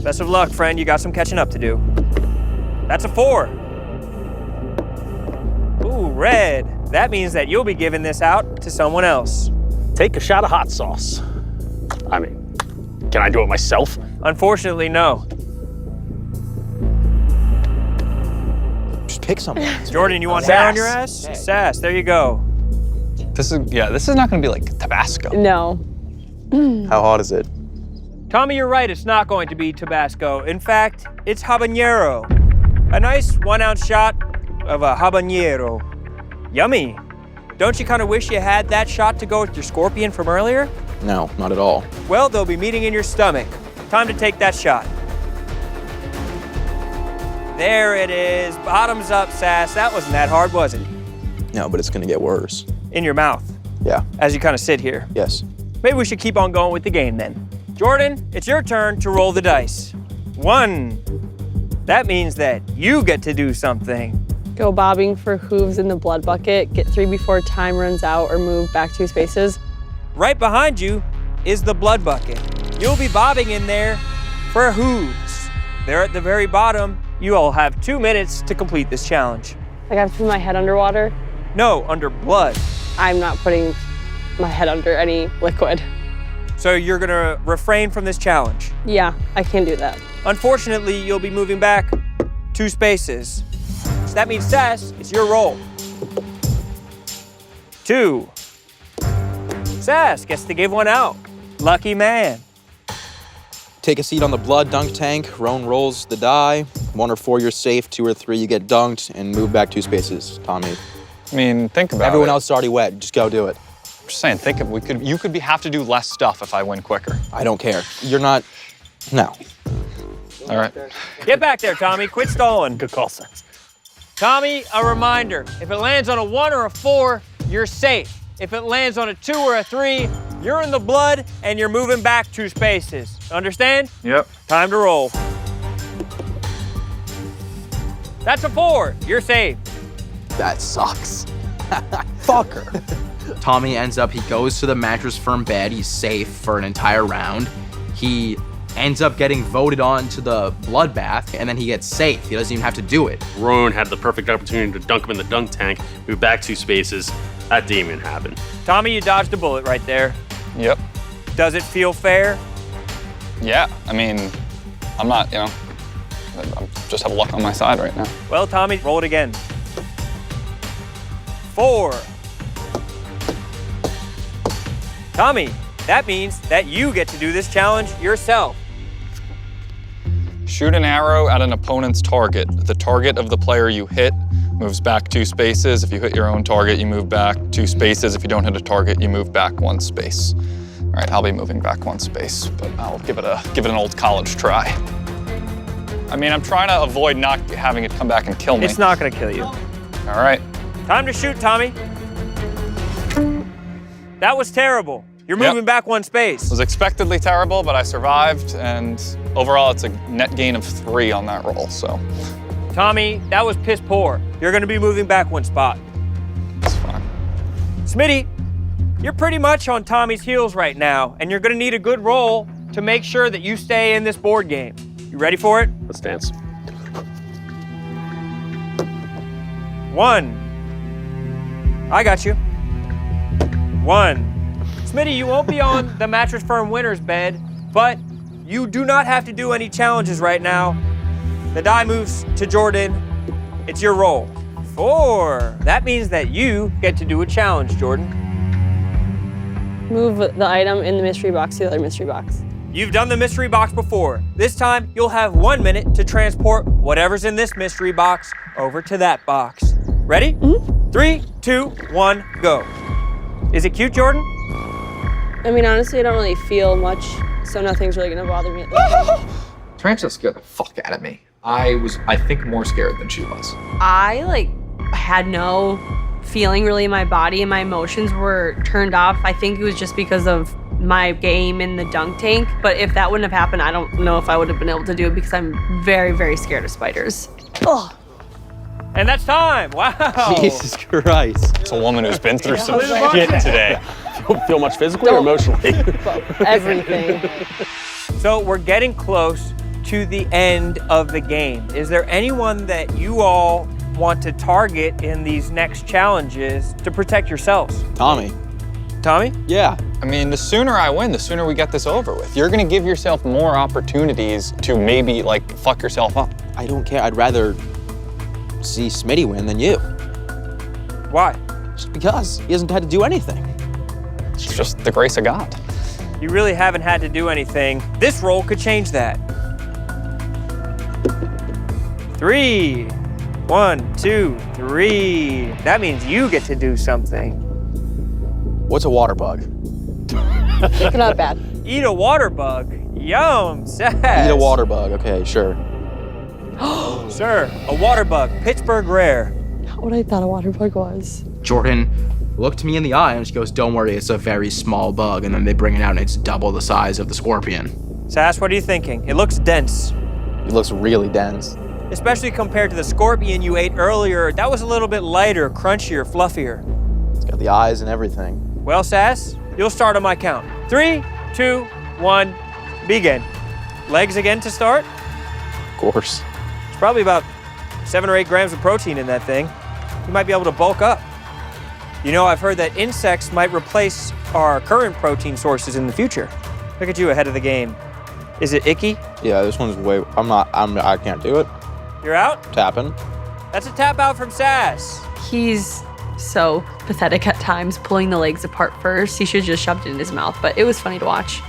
Best of luck, friend. You got some catching up to do. That's a 4. Ooh, red. That means that you'll be giving this out to someone else. Take a shot of hot sauce. I mean, can I do it myself? Unfortunately, no. Just pick someone. Jordan, you want hair on your ass? Hey. Sass, there you go. This is not gonna be like Tabasco. No. How hot is it? Tommy, you're right, it's not going to be Tabasco. In fact, it's habanero. A nice 1-ounce shot of a habanero. Yummy. Don't you kind of wish you had that shot to go with your scorpion from earlier? No, not at all. Well, they'll be meeting in your stomach. Time to take that shot. There it is. Bottoms up, Sass. That wasn't that hard, was it? No, but it's gonna get worse. In your mouth, Yeah, as you kind of sit here. yes. Maybe we should keep on going with the game then. Jordan, it's your turn to roll the dice. 1. That means that you get to do something. Go bobbing for hooves in the blood bucket. Get 3 before time runs out or move back 2 spaces. Right behind you is the blood bucket. You'll be bobbing in there for hooves. They're at the very bottom. You all have 2 minutes to complete this challenge. I have to put my head underwater. No, under blood. I'm not putting my head under any liquid. So you're gonna refrain from this challenge. Yeah, I can't do that. Unfortunately, you'll be moving back 2 spaces. So that means, Sass, it's your roll. 2. Sass gets to give one out. Lucky man. Take a seat on the blood dunk tank. Roan rolls the die. 1 or 4, you're safe. 2 or 3, you get dunked and move back 2 spaces. Tommy. I mean, think about it. Everyone else is already wet. Just go do it. I'm just saying, you could have to do less stuff if I win quicker. I don't care. You're not. No. All right. Get back there, Tommy. Quit stalling. Good call, Sass. Tommy, a reminder. If it lands on a 1 or a 4, you're safe. If it lands on a 2 or a 3, you're in the blood and you're moving back 2 spaces. Understand? Yep. Time to roll. That's a 4. You're safe. That sucks. Fucker. Tommy ends up, he goes to the Mattress Firm bed. He's safe for an entire round. He ends up getting voted on to the bloodbath, and then he gets safe. He doesn't even have to do it. Roan had the perfect opportunity to dunk him in the dunk tank, move back 2 spaces. That didn't even happen. Tommy, you dodged a bullet right there. Yep. Does it feel fair? Yeah. I mean, I'm not, I just have luck on my side right now. Well, Tommy, roll it again. 4. Tommy, that means that you get to do this challenge yourself. Shoot an arrow at an opponent's target. The target of the player you hit moves back 2 spaces. If you hit your own target, you move back 2 spaces. If you don't hit a target, you move back 1 space. All right, I'll be moving back 1 space, but I'll give it an old college try. I mean, I'm trying to avoid not having it come back and kill me. It's not gonna kill you. All right. Time to shoot, Tommy. That was terrible. You're moving back 1 space. It was expectedly terrible, but I survived, and overall, it's a net gain of 3 on that roll, so. Tommy, that was piss poor. You're gonna be moving back 1 spot. It's fine. Smitty, you're pretty much on Tommy's heels right now, and you're gonna need a good roll to make sure that you stay in this board game. You ready for it? Let's dance. 1. I got you. 1. Smitty, you won't be on the Mattress Firm winner's bed, but you do not have to do any challenges right now. The die moves to Jordan. It's your roll. 4. That means that you get to do a challenge, Jordan. Move the item in the mystery box to the other mystery box. You've done the mystery box before. This time, you'll have 1 minute to transport whatever's in this mystery box over to that box. Ready? Mm-hmm. 3, 2, 1, go. Is it cute, Jordan? I mean, honestly, I don't really feel much, so nothing's really gonna bother me at this point. Tarantula scared the fuck out of me. I was, I think, more scared than she was. I had no feeling really in my body, and my emotions were turned off. I think it was just because of my game in the dunk tank. But if that wouldn't have happened, I don't know if I would have been able to do it because I'm very, very scared of spiders. Ugh. And that's time. Wow. Jesus Christ. It's a woman who's been through some shit today. Feel much physically or emotionally? Everything. So we're getting close to the end of the game. Is there anyone that you all want to target in these next challenges to protect yourselves? Tommy. Tommy? Yeah. I mean, the sooner I win, the sooner we get this over with. You're gonna give yourself more opportunities to maybe fuck yourself up. I don't care. I'd rather see Smitty win than you. Why? Just because. He hasn't had to do anything. It's just the grace of God. You really haven't had to do anything. This roll could change that. 3. 1, 2, 3. That means you get to do something. What's a water bug? Not bad. Eat a water bug. Yum, Sass. Eat a water bug. Okay, sure. Sir, a water bug, Pittsburgh rare. Not what I thought a water bug was. Jordan looked me in the eye and she goes, don't worry, it's a very small bug. And then they bring it out and it's double the size of the scorpion. Sass, what are you thinking? It looks dense. It looks really dense. Especially compared to the scorpion you ate earlier. That was a little bit lighter, crunchier, fluffier. It's got the eyes and everything. Well, Sass, you'll start on my count. 3, 2, 1, begin. Legs again to start. Of course. It's probably about 7 or 8 grams of protein in that thing. You might be able to bulk up. You know, I've heard that insects might replace our current protein sources in the future. Look at you ahead of the game. Is it icky? Yeah, this one's I can't do it. You're out? Tapping. That's a tap out from Sass. He's so pathetic at times, pulling the legs apart first. He should have just shoved it in his mouth, but it was funny to watch.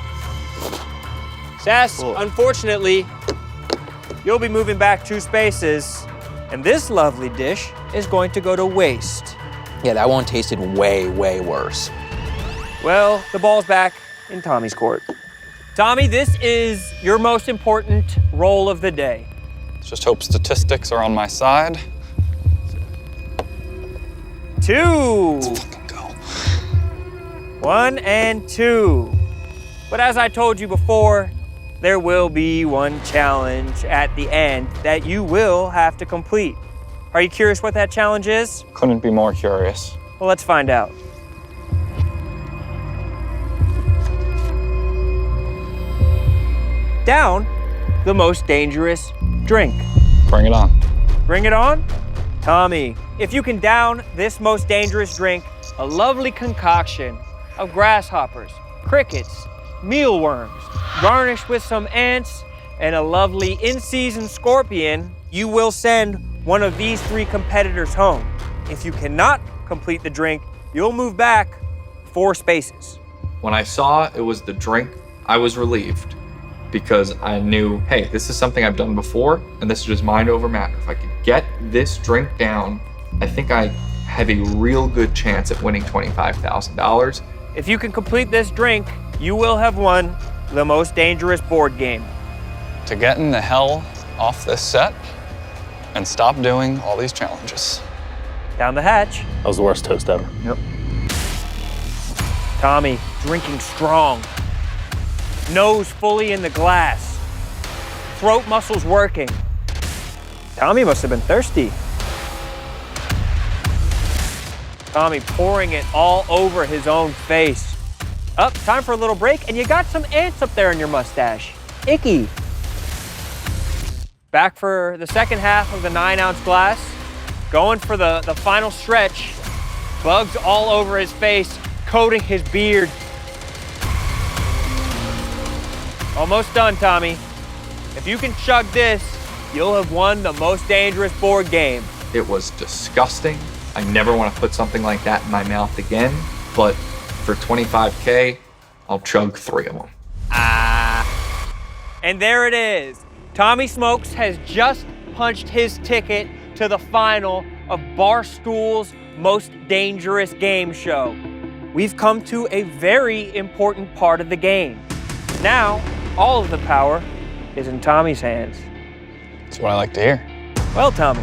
Sass, unfortunately, you'll be moving back 2 spaces, and this lovely dish is going to go to waste. Yeah, that one tasted way, way worse. Well, the ball's back in Tommy's court. Tommy, this is your most important roll of the day. Let's just hope statistics are on my side. 2. Let's fucking go. 1 and 2. But as I told you before, there will be one challenge at the end that you will have to complete. Are you curious what that challenge is? Couldn't be more curious. Well, let's find out. Down the most dangerous drink. Bring it on. Bring it on? Tommy, if you can down this most dangerous drink, a lovely concoction of grasshoppers, crickets, mealworms, garnished with some ants, and a lovely in-season scorpion, you will send one of these 3 competitors home. If you cannot complete the drink, you'll move back 4 spaces. When I saw it was the drink, I was relieved because I knew, hey, this is something I've done before, and this is just mind over matter. If I could get this drink down, I think I have a real good chance at winning $25,000. If you can complete this drink, you will have won the most dangerous board game. To getting the hell off this set and stop doing all these challenges. Down the hatch. That was the worst toast ever. Yep. Tommy, drinking strong. Nose fully in the glass. Throat muscles working. Tommy must have been thirsty. Tommy pouring it all over his own face. Up, time for a little break, and you got some ants up there in your mustache. Icky. Back for the second half of the 9-ounce glass. Going for the final stretch. Bugs all over his face, coating his beard. Almost done, Tommy. If you can chug this, you'll have won the most dangerous board game. It was disgusting. I never want to put something like that in my mouth again, but for $25K, I'll chug 3 of them. And there it is. Tommy Smokes has just punched his ticket to the final of Barstool's most dangerous game show. We've come to a very important part of the game. Now, all of the power is in Tommy's hands. That's what I like to hear. Well, Tommy,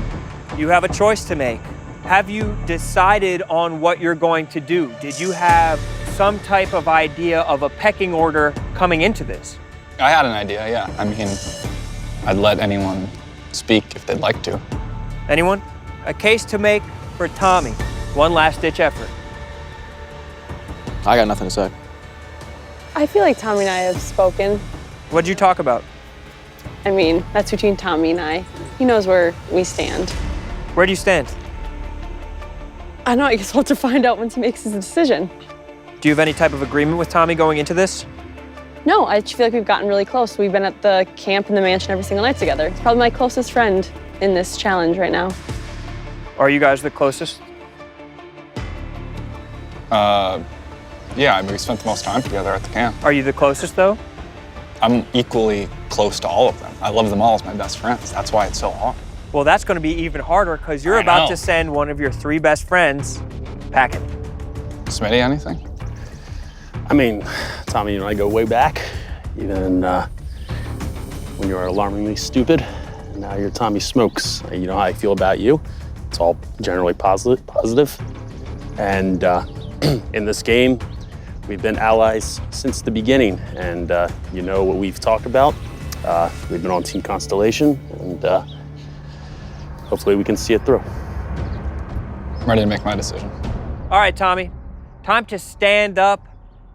you have a choice to make. Have you decided on what you're going to do? Did you have some type of idea of a pecking order coming into this? I had an idea, yeah. I mean, I'd let anyone speak if they'd like to. Anyone? A case to make for Tommy. One last-ditch effort. I got nothing to say. I feel like Tommy and I have spoken. What'd you talk about? I mean, that's between Tommy and I. He knows where we stand. Where do you stand? I don't know, I guess we'll have to find out once he makes his decision. Do you have any type of agreement with Tommy going into this? No, I just feel like we've gotten really close. We've been at the camp and the mansion every single night together. He's probably my closest friend in this challenge right now. Are you guys the closest? Yeah, I mean, we spent the most time together at the camp. Are you the closest, though? I'm equally close to all of them. I love them all as my best friends. That's why it's so hard. Well, that's going to be even harder because you're about to send one of your 3 best friends packing. Smitty, anything? I mean, Tommy and I go way back, even when you were alarmingly stupid. And now you're Tommy Smokes. You know how I feel about you. It's all generally positive. And in this game, we've been allies since the beginning. And you know what we've talked about. We've been on Team Constellation, and hopefully we can see it through. I'm ready to make my decision. All right, Tommy, time to stand up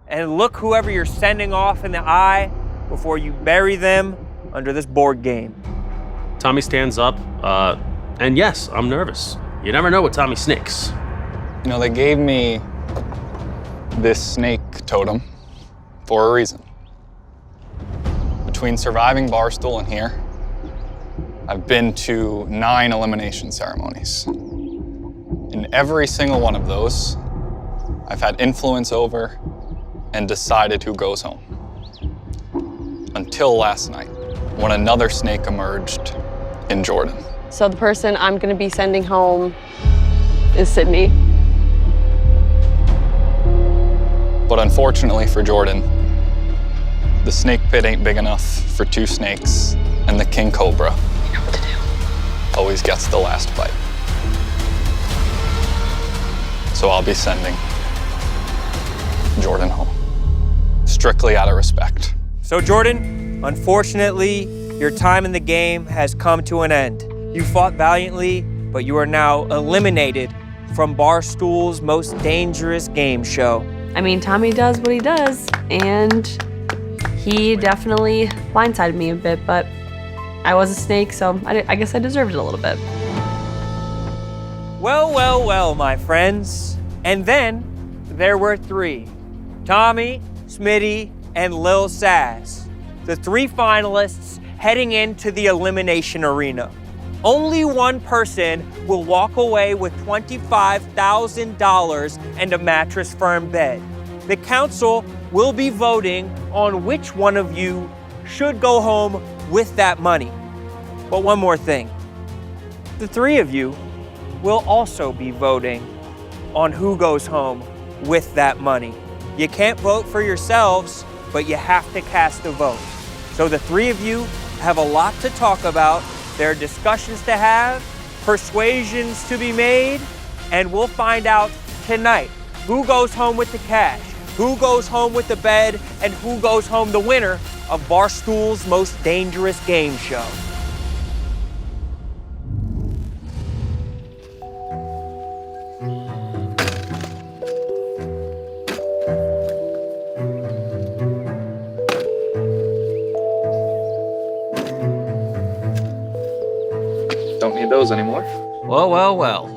and look whoever you're sending off in the eye before you bury them under this board game. Tommy stands up, and yes, I'm nervous. You never know with Tommy Snakes. You know, they gave me this snake totem for a reason. Between surviving Barstool and here, I've been to 9 elimination ceremonies. In every single one of those, I've had influence over and decided who goes home. Until last night, when another snake emerged in Jordan. So the person I'm gonna be sending home is Sydney. But unfortunately for Jordan, the snake pit ain't big enough for 2 snakes, and the king cobra always gets the last bite. So I'll be sending Jordan home, strictly out of respect. So Jordan, unfortunately, your time in the game has come to an end. You fought valiantly, but you are now eliminated from Barstool's most dangerous game show. I mean, Tommy does what he does, and he definitely blindsided me a bit, but I was a snake, so I guess I deserved it a little bit. Well, well, well, my friends. And then there were 3. Tommy, Smitty, and Lil Sass. The 3 finalists heading into the elimination arena. Only one person will walk away with $25,000 and a Mattress Firm bed. The council will be voting on which one of you should go home with that money. But one more thing. The 3 of you will also be voting on who goes home with that money. You can't vote for yourselves, but you have to cast a vote. So the 3 of you have a lot to talk about. There are discussions to have, persuasions to be made, and we'll find out tonight who goes home with the cash, who goes home with the bed, and who goes home the winner of Barstool's most dangerous game show. Don't need those anymore. Well, well, well.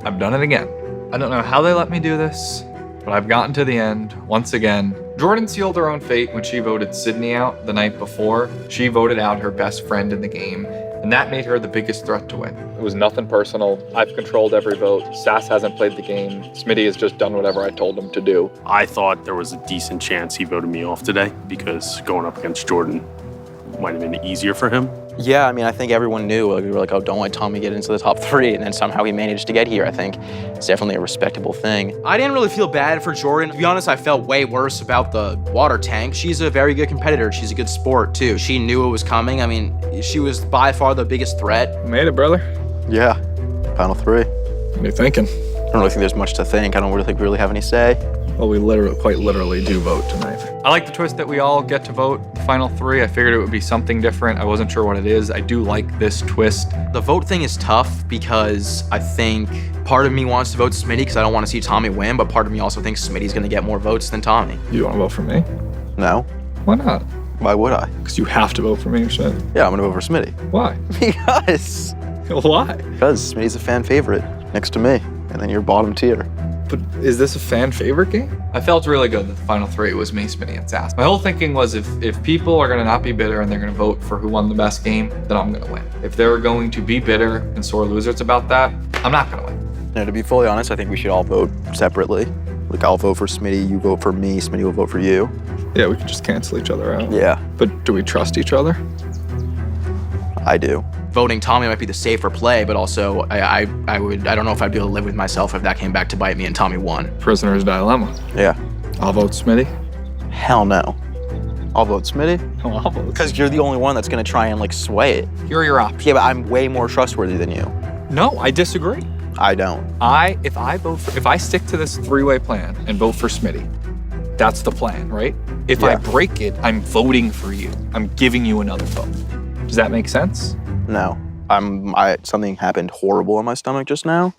I've done it again. I don't know how they let me do this, but I've gotten to the end once again. Jordan sealed her own fate when she voted Sydney out the night before. She voted out her best friend in the game, and that made her the biggest threat to win. It was nothing personal. I've controlled every vote. Sass hasn't played the game. Smitty has just done whatever I told him to do. I thought there was a decent chance he voted me off today because going up against Jordan might have been easier for him. Yeah, I mean, I think everyone knew. We were like, oh, don't let Tommy get into the top 3, and then somehow he managed to get here. I think it's definitely a respectable thing. I didn't really feel bad for Jordan. To be honest, I felt way worse about the water tank. She's a very good competitor. She's a good sport, too. She knew it was coming. I mean, she was by far the biggest threat. Made it, brother. Yeah, final 3. What are you thinking? I don't really think there's much to think. I don't really think we really have any say. Well, we quite literally do vote tonight. I like the twist that we all get to vote final 3. I figured it would be something different. I wasn't sure what it is. I do like this twist. The vote thing is tough because I think part of me wants to vote Smitty because I don't want to see Tommy win, but part of me also thinks Smitty's going to get more votes than Tommy. You want to vote for me? No. Why not? Why would I? Because you have to vote for me or Smitty. Yeah, I'm gonna vote for Smitty. Why? Because. Why? Because Smitty's a fan favorite next to me, and then you're bottom tier. But is this a fan favorite game? I felt really good that the final 3 was me, Smitty, and Sass. My whole thinking was if people are gonna not be bitter and they're gonna vote for who won the best game, then I'm gonna win. If they're going to be bitter and sore losers about that, I'm not gonna win. Now, to be fully honest, I think we should all vote separately. Like, I'll vote for Smitty, you vote for me, Smitty will vote for you. Yeah, we could just cancel each other out. Yeah, But do we trust each other? I do. Voting Tommy might be the safer play, but also I don't know if I'd be able to live with myself if that came back to bite me and Tommy won. Prisoner's dilemma. Yeah. I'll vote Smitty. Hell no. I'll vote Smitty. Oh, I'll vote. Because you're the only one that's gonna try and like sway it. Here are your options. Yeah, but I'm way more trustworthy than you. No, I disagree. I don't. If I stick to this three-way plan and vote for Smitty, that's the plan, right? If I break it, I'm voting for you. I'm giving you another vote. Does that make sense? No. Something happened horrible in my stomach just now.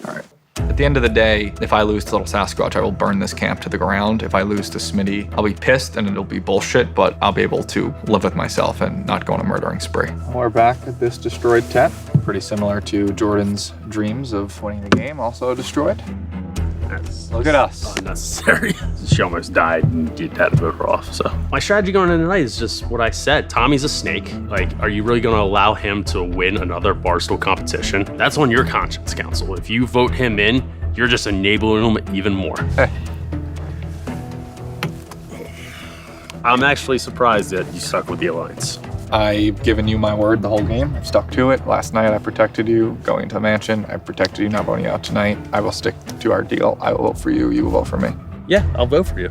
All right. At the end of the day, if I lose to Little Sasquatch, I will burn this camp to the ground. If I lose to Smitty, I'll be pissed and it'll be bullshit, but I'll be able to live with myself and not go on a murdering spree. We're back at this destroyed tent. Pretty similar to Jordan's dreams of winning the game, also destroyed. Look at us. Unnecessary. She almost died and you had to vote her off. So my strategy going into tonight is just what I said. Tommy's a snake. Like, are you really going to allow him to win another Barstool competition? That's on your conscience, council. If you vote him in, you're just enabling him even more. Hey. I'm actually surprised that you stuck with the alliance. I've given you my word the whole game. I've stuck to it. Last night I protected you going into the mansion. I protected you not voting you out tonight. I will stick to our deal. I will vote for you. You will vote for me. Yeah, I'll vote for you.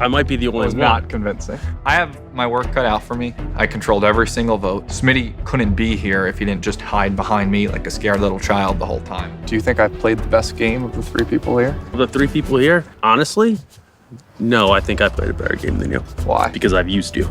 I might be the only one. Not convincing. I have my work cut out for me. I controlled every single vote. Smitty couldn't be here if he didn't just hide behind me like a scared little child the whole time. Do you think I played the best game of the three people here? Of the three people here, honestly, no, I think I played a better game than you. Why? Because I've used you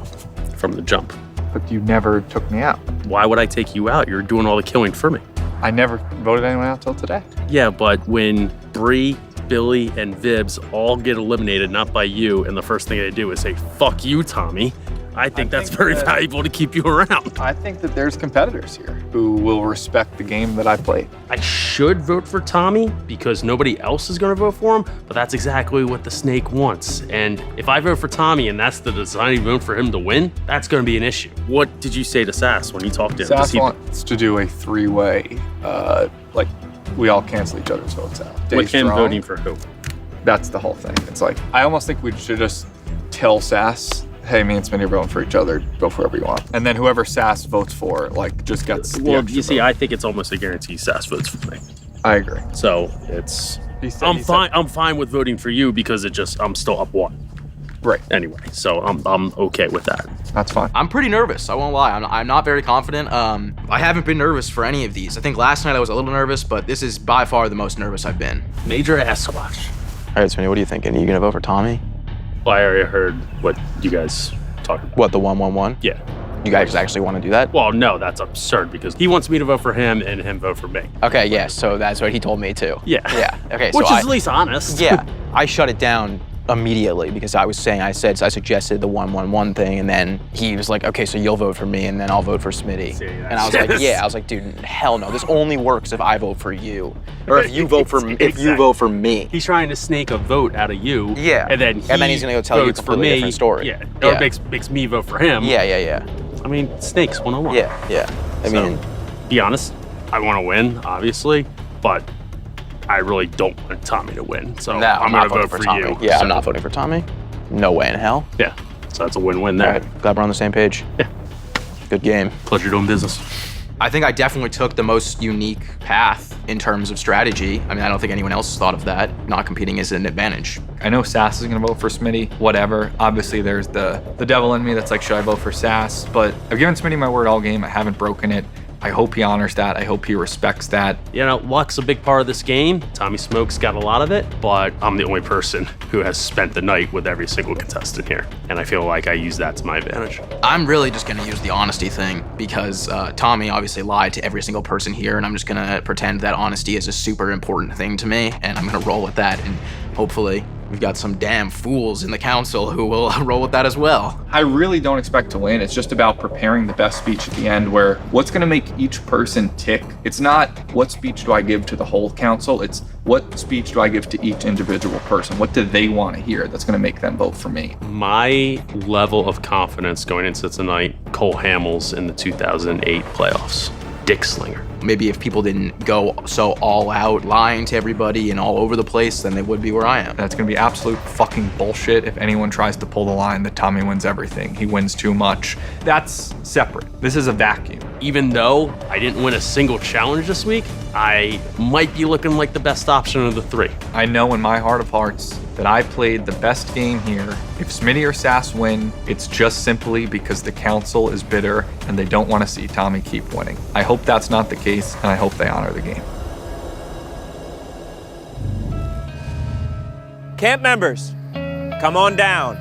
from the jump. But you never took me out. Why would I take you out? You're doing all the killing for me. I never voted anyone out till today. Yeah, but when Bree, Billy, and Vibs all get eliminated, not by you, and the first thing they do is say, fuck you, Tommy, I think that's very valuable to keep you around. I think that there's competitors here who will respect the game that I played. I should vote for Tommy because nobody else is going to vote for him, but that's exactly what the snake wants. And if I vote for Tommy and that's the design vote for him to win, that's going to be an issue. What did you say to Sass when you talked to him? Sass wants to do a three-way, like we all cancel each other's votes out. With him voting for who? That's the whole thing. It's like, I almost think we should just tell Sass, hey, me and Smitty are voting for each other, go for whoever you want. And then whoever Sass votes for, like, just gets the Well, you see, vote. I think it's almost a guarantee Sass votes for me. I agree. So it's, I'm fine with voting for you because I'm still up one. Right. Anyway, so I'm okay with that. That's fine. I'm pretty nervous, I won't lie. I'm not very confident. I haven't been nervous for any of these. I think last night I was a little nervous, but this is by far the most nervous I've been. Major ass squash. All right, Smitty, what are you thinking? Are you gonna vote for Tommy? Well, I already heard what you guys talked about. What, the 1-1-1? Yeah. You guys actually want to do that? Well, no, that's absurd because he wants me to vote for him and him vote for me. Okay, yes, so that's what he told me too. Yeah. Yeah, okay, Which so is at least honest. Yeah, I shut it down immediately because I suggested the 1-1-1 thing, and then he was like, okay, so you'll vote for me and then I'll vote for Smitty. And I was like, yeah, I was like, dude, hell no, this only works if I vote for you. Or if you vote for you vote for me. He's trying to snake a vote out of you. Yeah. And then he's gonna go tell you a completely different story. Yeah. Or makes me vote for him. Yeah. I mean, snakes 101. Yeah. I mean, be honest, I want to win, obviously, but I really don't want Tommy to win. So no, I'm not going to vote for Tommy. you. Yeah, so. I'm not voting for Tommy. No way in hell. Yeah. So that's a win-win there. All right, glad we're on the same page. Yeah. Good game. Pleasure doing business. I think I definitely took the most unique path in terms of strategy. I mean, I don't think anyone else thought of that. Not competing is an advantage. I know Sass is gonna vote for Smitty, whatever. Obviously there's the devil in me that's like, should I vote for Sass? But I've given Smitty my word all game. I haven't broken it. I hope he honors that. I hope he respects that. You know, luck's a big part of this game. Tommy Smoke's got a lot of it, but I'm the only person who has spent the night with every single contestant here. And I feel like I use that to my advantage. I'm really just gonna use the honesty thing because Tommy obviously lied to every single person here, and I'm just gonna pretend that honesty is a super important thing to me, and I'm gonna roll with that, and hopefully we've got some damn fools in the council who will roll with that as well. I really don't expect to win. It's just about preparing the best speech at the end where what's gonna make each person tick. It's not what speech do I give to the whole council, it's what speech do I give to each individual person? What do they want to hear that's gonna make them vote for me? My level of confidence going into tonight, Cole Hamels in the 2008 playoffs. Dick Slinger. Maybe if people didn't go so all out, lying to everybody and all over the place, then they would be where I am. That's gonna be absolute fucking bullshit if anyone tries to pull the line that Tommy wins everything. He wins too much. That's separate. This is a vacuum. Even though I didn't win a single challenge this week, I might be looking like the best option of the three. I know in my heart of hearts that I played the best game here. If Smitty or Sass win, it's just simply because the council is bitter and they don't want to see Tommy keep winning. I hope that's not the case, and I hope they honor the game. Camp members, come on down.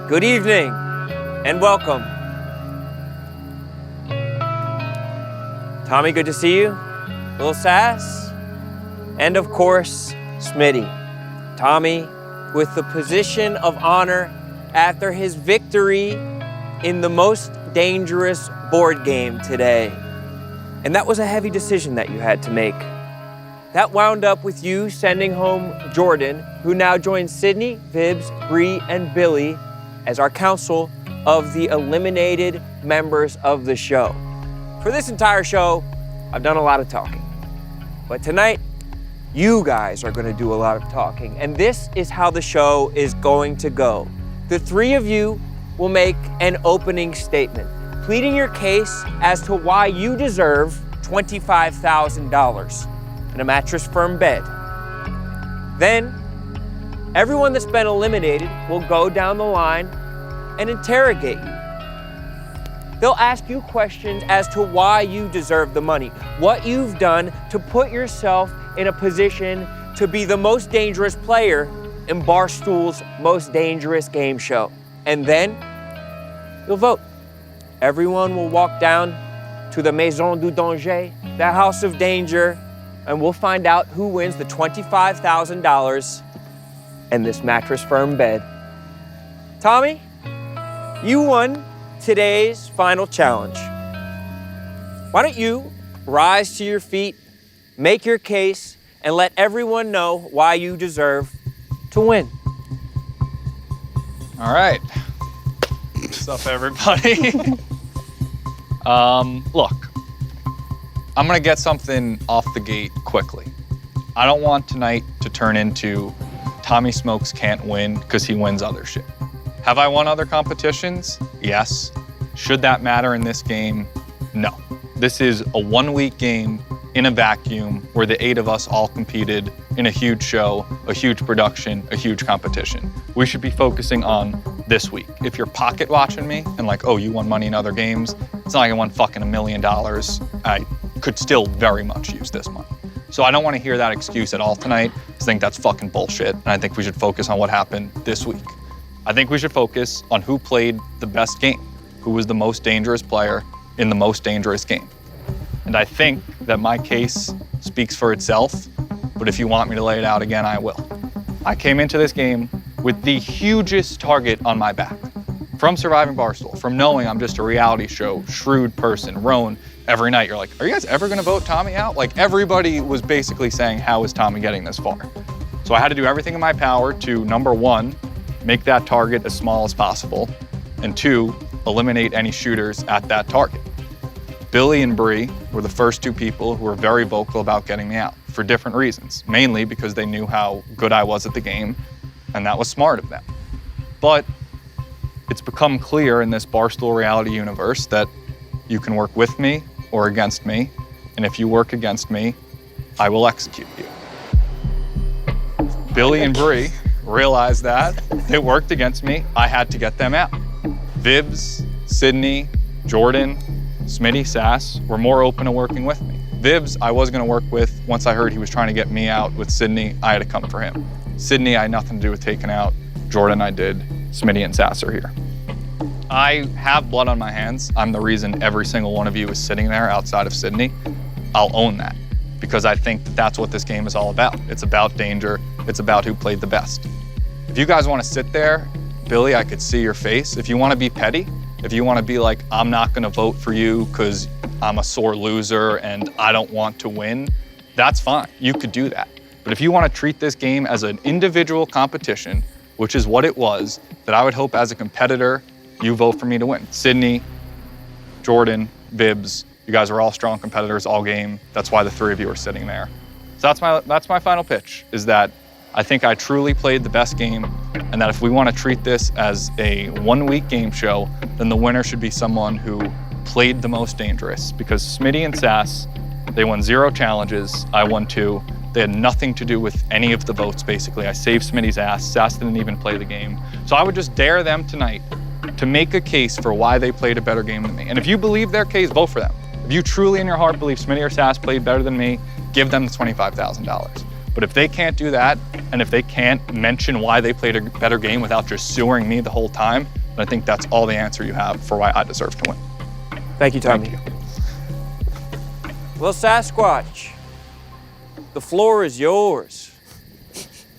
Good evening and welcome. Tommy, good to see you. Little Sass. And of course, Smitty. Tommy, with the position of honor after his victory in the most dangerous board game today. And that was a heavy decision that you had to make. That wound up with you sending home Jordan, who now joins Sydney, Vibbs, Bree, and Billy as our council of the eliminated members of the show. For this entire show, I've done a lot of talking. But tonight, you guys are gonna do a lot of talking, and this is how the show is going to go. The three of you will make an opening statement, pleading your case as to why you deserve $25,000 and a Mattress Firm bed. Then, everyone that's been eliminated will go down the line and interrogate you. They'll ask you questions as to why you deserve the money, what you've done to put yourself in a position to be the most dangerous player in Barstool's most dangerous game show. And then you'll vote. Everyone will walk down to the Maison du Danger, the House of Danger, and we'll find out who wins the $25,000 and this Mattress Firm bed. Tommy, you won today's final challenge. Why don't you rise to your feet, make your case, and let everyone know why you deserve to win. All right. What's up, everybody? Look, I'm gonna get something off the gate quickly. I don't want tonight to turn into Tommy Smokes can't win because he wins other shit. Have I won other competitions? Yes. Should that matter in this game? No. This is a 1-week game in a vacuum where the 8 of us all competed in a huge show, a huge production, a huge competition. We should be focusing on this week. If you're pocket watching me and like, oh, you won money in other games, it's not like I won fucking $1 million. I could still very much use this money. So I don't want to hear that excuse at all tonight. I think that's fucking bullshit. And I think we should focus on what happened this week. I think we should focus on who played the best game, who was the most dangerous player in the most dangerous game. And I think that my case speaks for itself, but if you want me to lay it out again, I will. I came into this game with the hugest target on my back. From surviving Barstool, from knowing I'm just a reality show, shrewd person, Roan, every night you're like, are you guys ever gonna vote Tommy out? Like everybody was basically saying, how is Tommy getting this far? So I had to do everything in my power to, number 1, make that target as small as possible, and 2, eliminate any shooters at that target. Billy and Bree were the first 2 people who were very vocal about getting me out for different reasons, mainly because they knew how good I was at the game, and that was smart of them. But it's become clear in this Barstool reality universe that you can work with me or against me, and if you work against me, I will execute you. Billy and Bree realized that. They worked against me. I had to get them out. Vibbs, Sydney, Jordan, Smitty, Sass were more open to working with me. Vibbs, I was gonna work with. Once I heard he was trying to get me out with Sydney, I had to come for him. Sydney, I had nothing to do with taking out. Jordan, I did. Smitty and Sass are here. I have blood on my hands. I'm the reason every single one of you is sitting there outside of Sydney. I'll own that because I think that that's what this game is all about. It's about danger. It's about who played the best. If you guys wanna sit there, Billy, I could see your face. If you wanna be petty, if you wanna be like, I'm not gonna vote for you because I'm a sore loser and I don't want to win, that's fine. You could do that. But if you want to treat this game as an individual competition, which is what it was, then I would hope as a competitor, you vote for me to win. Sydney, Jordan, Vibbs, you guys are all strong competitors all game. That's why the three of you are sitting there. So that's my final pitch, is that I think I truly played the best game, and that if we want to treat this as a one-week game show, then the winner should be someone who played the most dangerous. Because Smitty and Sass, they won 0 challenges, I won 2. They had nothing to do with any of the votes, basically. I saved Smitty's ass. Sass didn't even play the game. So I would just dare them tonight to make a case for why they played a better game than me. And if you believe their case, vote for them. If you truly in your heart believe Smitty or Sass played better than me, give them the $25,000. But if they can't do that, and if they can't mention why they played a better game without just sewering me the whole time, then I think that's all the answer you have for why I deserve to win. Thank you, Tommy. Thank you. Well, Sasquatch, the floor is yours.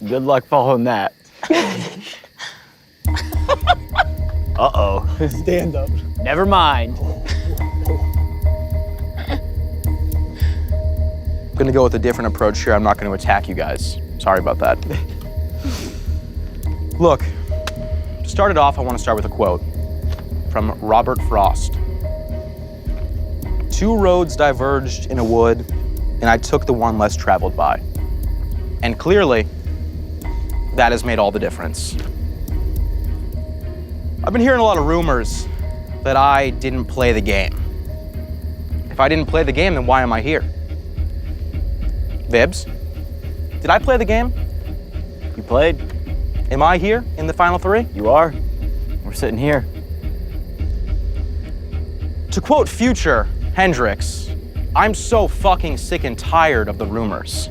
Good luck following that. Uh-oh. Stand up. Never mind. I'm gonna go with a different approach here. I'm not gonna attack you guys. Sorry about that. Look, to start it off, I want to start with a quote from Robert Frost. 2 roads diverged in a wood, and I took the one less traveled by. And clearly, that has made all the difference. I've been hearing a lot of rumors that I didn't play the game. If I didn't play the game, then why am I here? Vibbs, did I play the game? You played. Am I here in the final 3? You are. We're sitting here. To quote future Hendrix, I'm so fucking sick and tired of the rumors.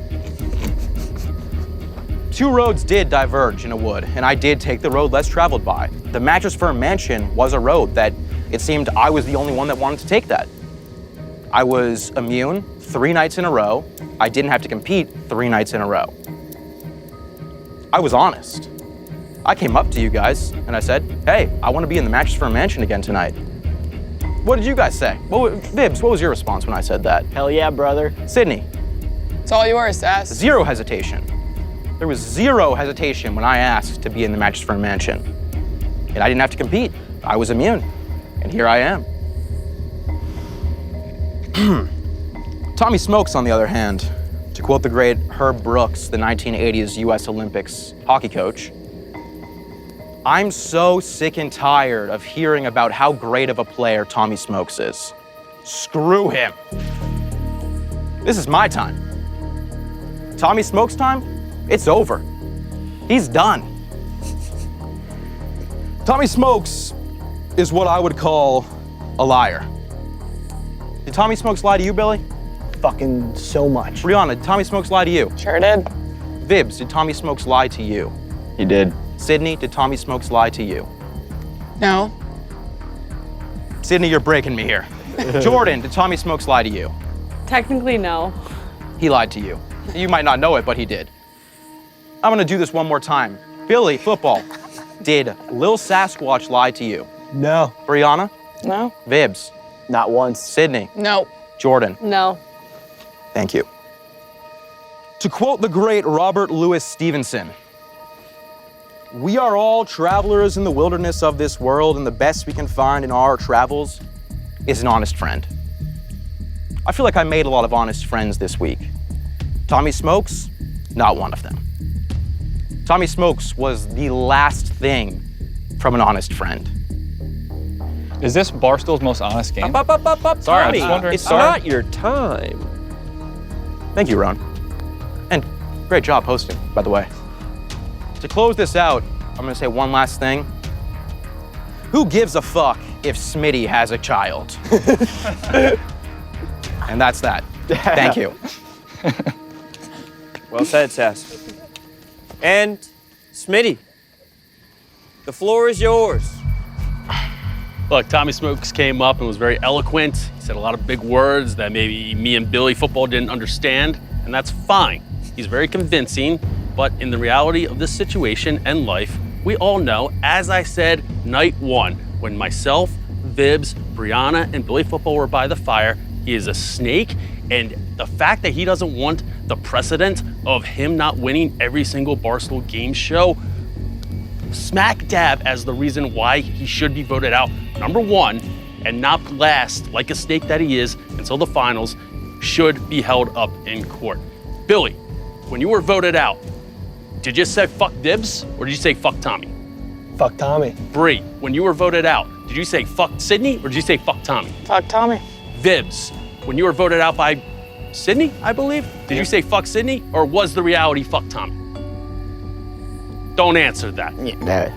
2 roads did diverge in a wood, and I did take the road less traveled by. The Mattress Firm mansion was a road that it seemed I was the only one that wanted to take that. I was immune 3 nights in a row. I didn't have to compete 3 nights in a row. I was honest. I came up to you guys and I said, hey, I want to be in the Mattress Firm mansion again tonight. What did you guys say? Vibbs, what was your response when I said that? Hell yeah, brother. Sydney? It's all yours, Sass. 0 hesitation. There was 0 hesitation when I asked to be in the Mattress Firm mansion. And I didn't have to compete. I was immune. And here I am. Tommy Smokes, on the other hand, to quote the great Herb Brooks, the 1980s US Olympics hockey coach, I'm so sick and tired of hearing about how great of a player Tommy Smokes is. Screw him. This is my time. Tommy Smokes' time? It's over. He's done. Tommy Smokes is what I would call a liar. Did Tommy Smokes lie to you, Billy? Fucking so much. Brianna, did Tommy Smokes lie to you? Sure did. Vibbs, did Tommy Smokes lie to you? He did. Sydney, did Tommy Smokes lie to you? No. Sydney, you're breaking me here. Jordan, did Tommy Smokes lie to you? Technically, no. He lied to you. You might not know it, but he did. I'm gonna do this one more time. Billy, football, did Lil Sasquatch lie to you? No. Brianna? No. Vibbs? Not once. Sydney? No. Jordan? No. Thank you. To quote the great Robert Louis Stevenson, we are all travelers in the wilderness of this world, and the best we can find in our travels is an honest friend. I feel like I made a lot of honest friends this week. Tommy Smokes, not one of them. Tommy Smokes was the last thing from an honest friend. Is this Barstool's most honest game? Up, Sorry, I'm Tommy, just wondering. it's Sorry. not your time. Thank you, Ron. And great job hosting, by the way. To close this out, I'm gonna say one last thing. Who gives a fuck if Smitty has a child? And that's that. Thank you. Well said, Sass. And Smitty, the floor is yours. Look, Tommy Smokes came up and was very eloquent. He said a lot of big words that maybe me and Billy football didn't understand, and that's fine. He's very convincing, but in the reality of this situation and life, we all know, as I said, night 1, when myself, Vibbs, Brianna, and Billy football were by the fire, he is a snake, and the fact that he doesn't want the precedent of him not winning every single Barstool game show smack dab as the reason why he should be voted out number one and not last like a snake that he is until the finals should be held up in court. Billy, when you were voted out, did you say fuck Dibs or did you say fuck Tommy? Fuck Tommy. Bree, when you were voted out, did you say fuck Sydney or did you say fuck Tommy? Fuck Tommy. Vibs, when you were voted out by Sydney, I believe, did you say fuck Sydney or was the reality fuck Tommy? Don't answer that. Yeah.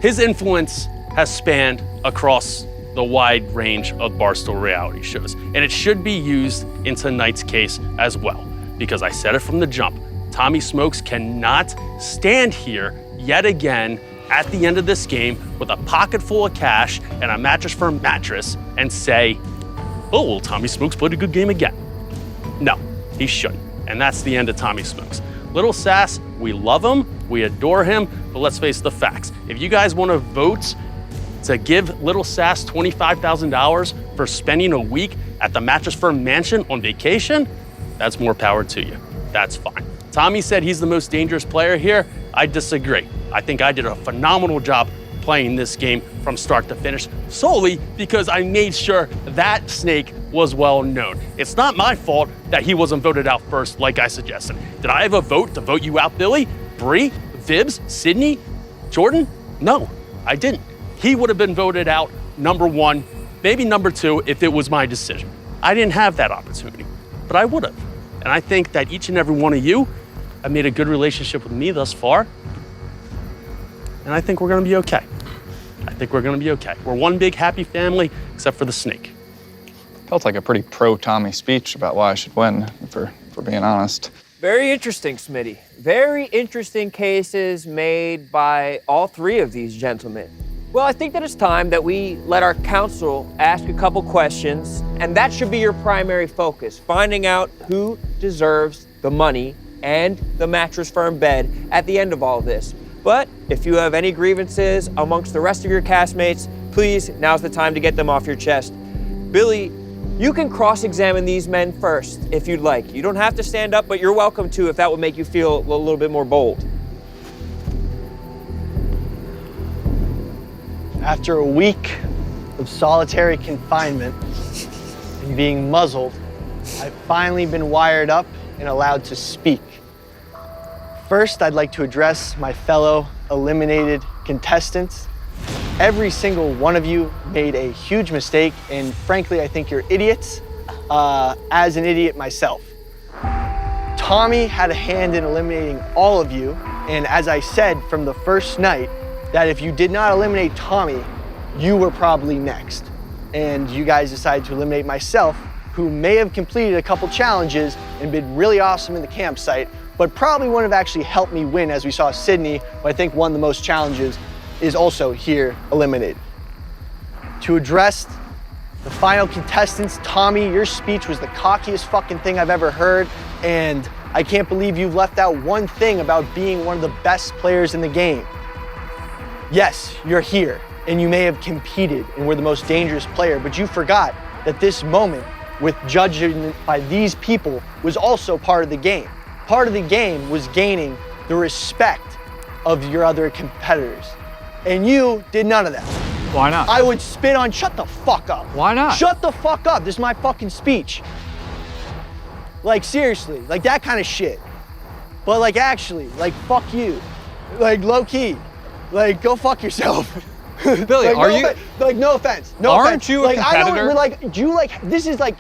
His influence has spanned across the wide range of Barstool reality shows, and it should be used in tonight's case as well, because I said it from the jump. Tommy Smokes cannot stand here yet again at the end of this game with a pocket full of cash and a Mattress Firm mattress and say, oh, well, Tommy Smokes played a good game again. No, he shouldn't, and that's the end of Tommy Smokes. Little Sass, we love him, we adore him, but let's face the facts. If you guys want to vote to give Little Sass $25,000 for spending a week at the Mattress Firm mansion on vacation, that's more power to you. That's fine. Tommy said he's the most dangerous player here. I disagree. I think I did a phenomenal job playing this game from start to finish solely because I made sure that snake was well known. It's not my fault that he wasn't voted out first like I suggested. Did I have a vote to vote you out, Billy, Bree, Vibs, Sydney, Jordan? No, I didn't. He would have been voted out number one, maybe number two if it was my decision. I didn't have that opportunity, but I would have. And I think that each and every one of you have made a good relationship with me thus far. And I think we're gonna be okay. I think we're gonna be okay. We're one big happy family, except for the snake. Felt like a pretty pro-Tommy speech about why I should win, for being honest. Very interesting, Smitty. Very interesting cases made by all three of these gentlemen. Well, I think that it's time that we let our counsel ask a couple questions, and that should be your primary focus, finding out who deserves the money and the Mattress Firm bed at the end of all this. But if you have any grievances amongst the rest of your castmates, please, now's the time to get them off your chest. Billy, you can cross-examine these men first if you'd like. You don't have to stand up, but you're welcome to if that would make you feel a little bit more bold. After a week of solitary confinement and being muzzled, I've finally been wired up and allowed to speak. First, I'd like to address my fellow eliminated contestants. Every single one of you made a huge mistake, and frankly, I think you're idiots, as an idiot myself. Tommy had a hand in eliminating all of you, and as I said from the first night, that if you did not eliminate Tommy, you were probably next. And you guys decided to eliminate myself, who may have completed a couple challenges and been really awesome in the campsite, but probably wouldn't have actually helped me win, as we saw Sydney, who I think won the most challenges, is also here eliminated. To address the final contestants, Tommy, your speech was the cockiest fucking thing I've ever heard, and I can't believe you've left out one thing about being one of the best players in the game. Yes, you're here, and you may have competed and were the most dangerous player, but you forgot that this moment with judging by these people was also part of the game. Part of the game was gaining the respect of your other competitors. And you did none of that. Why not? I would spit on, shut the fuck up. Why not? Shut the fuck up, this is my fucking speech. Like seriously, like that kind of shit. But like actually, like fuck you. Like low key, like go fuck yourself. Billy, like, are you? Like no offense, no Aren't offense. you a like, competitor? I don't, like, do you like, this is like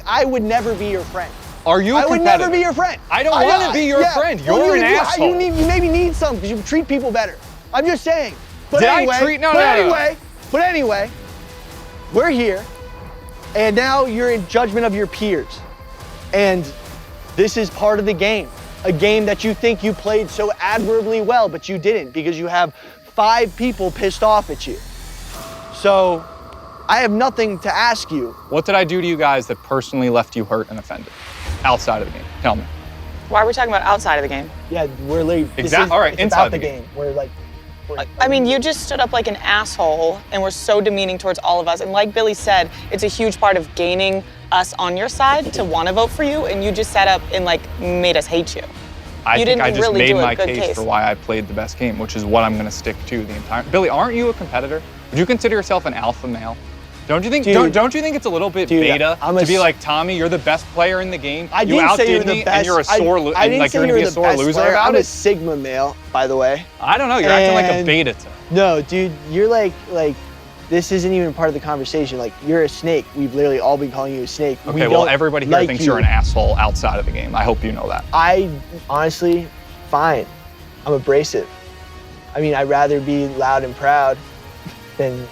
I would never be your friend. Are you a I would competitor? never be your friend. I don't want to be your friend. You're an asshole. You maybe need some because you treat people better. I'm just saying. But Did anyway, I treat? No. But anyway, we're here, and now you're in judgment of your peers. And this is part of the game. A game that you think you played so admirably well, but you didn't because you have 5 people pissed off at you. So I have nothing to ask you. What did I do to you guys that personally left you hurt and offended? Outside of the game, tell me. Why are we talking about outside of the game? Yeah, we're late. Exactly. All right, it's inside about the game. We're like. I mean, you just stood up like an asshole and were so demeaning towards all of us. And like Billy said, it's a huge part of gaining us on your side to want to vote for you, and you just sat up and like made us hate you. I You think didn't I just really made do a my good case case. for why I played the best game, which is what I'm going to stick to the entire. Billy, aren't you a competitor? Would you consider yourself an alpha male? Don't you think? Dude, don't you think it's a little bit dude, beta I'm to a be s- like, Tommy, you're the best player in the game. I you didn't say you were outdid the me, best. and you're a sore loser. I didn't Like say you're you gonna were be a the sore best loser player. about I'm a it. Sigma male, by the way. I don't know. You're acting like a And- beta to. No, dude, you're like this isn't even part of the conversation. Like, you're a snake. We've literally all been calling you a snake. We Okay, well, don't everybody here like thinks you. you're an asshole outside of the game. I hope you know that. I honestly, fine. I'm abrasive. I mean, I'd rather be loud and proud than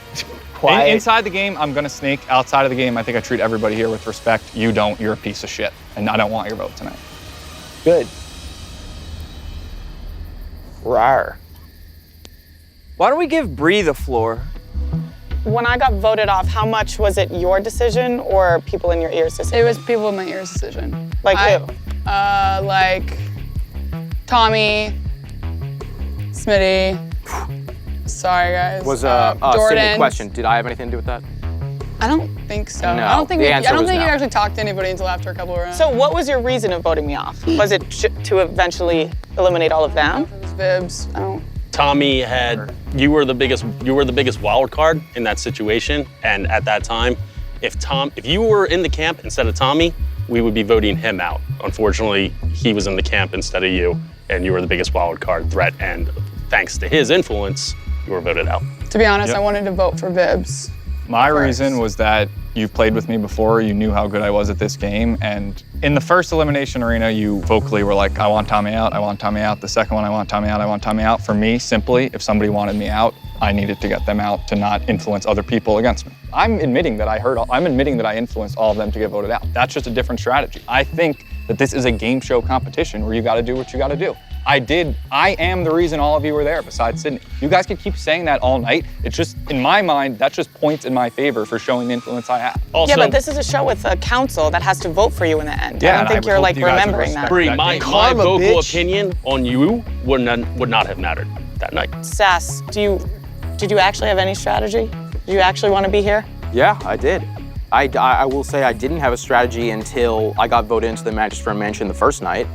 quiet. Inside the game, I'm gonna snake. Outside of the game, I think I treat everybody here with respect. You don't. You're a piece of shit, and I don't want your vote tonight. Good. Rawr. Why don't we give Bree the floor? When I got voted off, how much was it your decision or people in your ears' decision? It was people in my ears' decision. Like who? Like Tommy, Smitty. Sorry, guys. Was Jordan. Sydney, question, did I have anything to do with that? I don't think so. No, I don't think the I answer don't was think no. you actually talked to anybody until after a couple of rounds. So what was your reason of voting me off? Was it to eventually eliminate all of them? It was Vibs. I don't. Tommy had you were the biggest wild card in that situation, and at that time, if you were in the camp instead of Tommy, we would be voting him out. Unfortunately, he was in the camp instead of you, and you were the biggest wild card threat, and thanks to his influence, you were voted out. To be honest, Yep. I wanted to vote for Vibs. My reason was that you've played with me before, you knew how good I was at this game, and in the first elimination arena, you vocally were like, I want Tommy out, I want Tommy out. The second one, I want Tommy out, I want Tommy out. For me, simply, if somebody wanted me out, I needed to get them out to not influence other people against me. I'm admitting that I influenced all of them to get voted out. That's just a different strategy. I think that this is a game show competition where you gotta do what you gotta do. I am the reason all of you were there besides Sydney. You guys could keep saying that all night. It's just, in my mind, that just points in my favor for showing the influence I have. Also, Yeah, but this is a show with a council that has to vote for you in the end. Yeah, I and don't think would you're hope like you guys would remembering that. respect Bree, that. my Karma, vocal bitch. opinion on you would not have mattered that night. Sass, did you actually have any strategy? Did you actually want to be here? Yeah, I did. I will say I didn't have a strategy until I got voted into the Mattress Firm mansion the first night.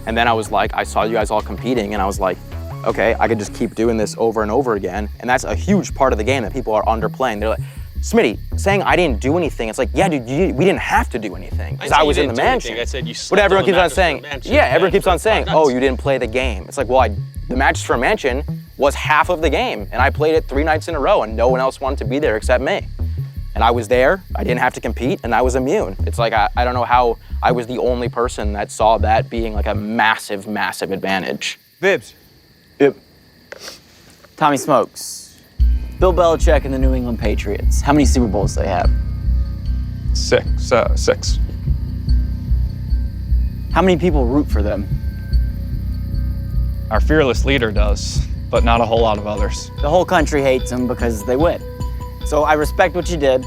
And then I was like, I saw you guys all competing and I was like, okay, I could just keep doing this over and over again. And that's a huge part of the game that people are underplaying. They're like, Smitty, saying I didn't do anything, it's like, yeah, dude, we didn't have to do anything because I was in the mansion. I said you But slept everyone on the keeps on Mattress saying, Firm mansion yeah, everyone bed keeps for on saying, 5 oh, nights. you didn't play the game. It's like, well, the Mattress Firm mansion was half of the game and I played it 3 nights in a row and no one else wanted to be there except me. And I was there, I didn't have to compete, and I was immune. It's like, I don't know how I was the only person that saw that being like a massive, massive advantage. Vibs. Yep. Tommy Smokes. Bill Belichick and the New England Patriots. How many Super Bowls do they have? Six. How many people root for them? Our fearless leader does, but not a whole lot of others. The whole country hates them because they win. So I respect what you did.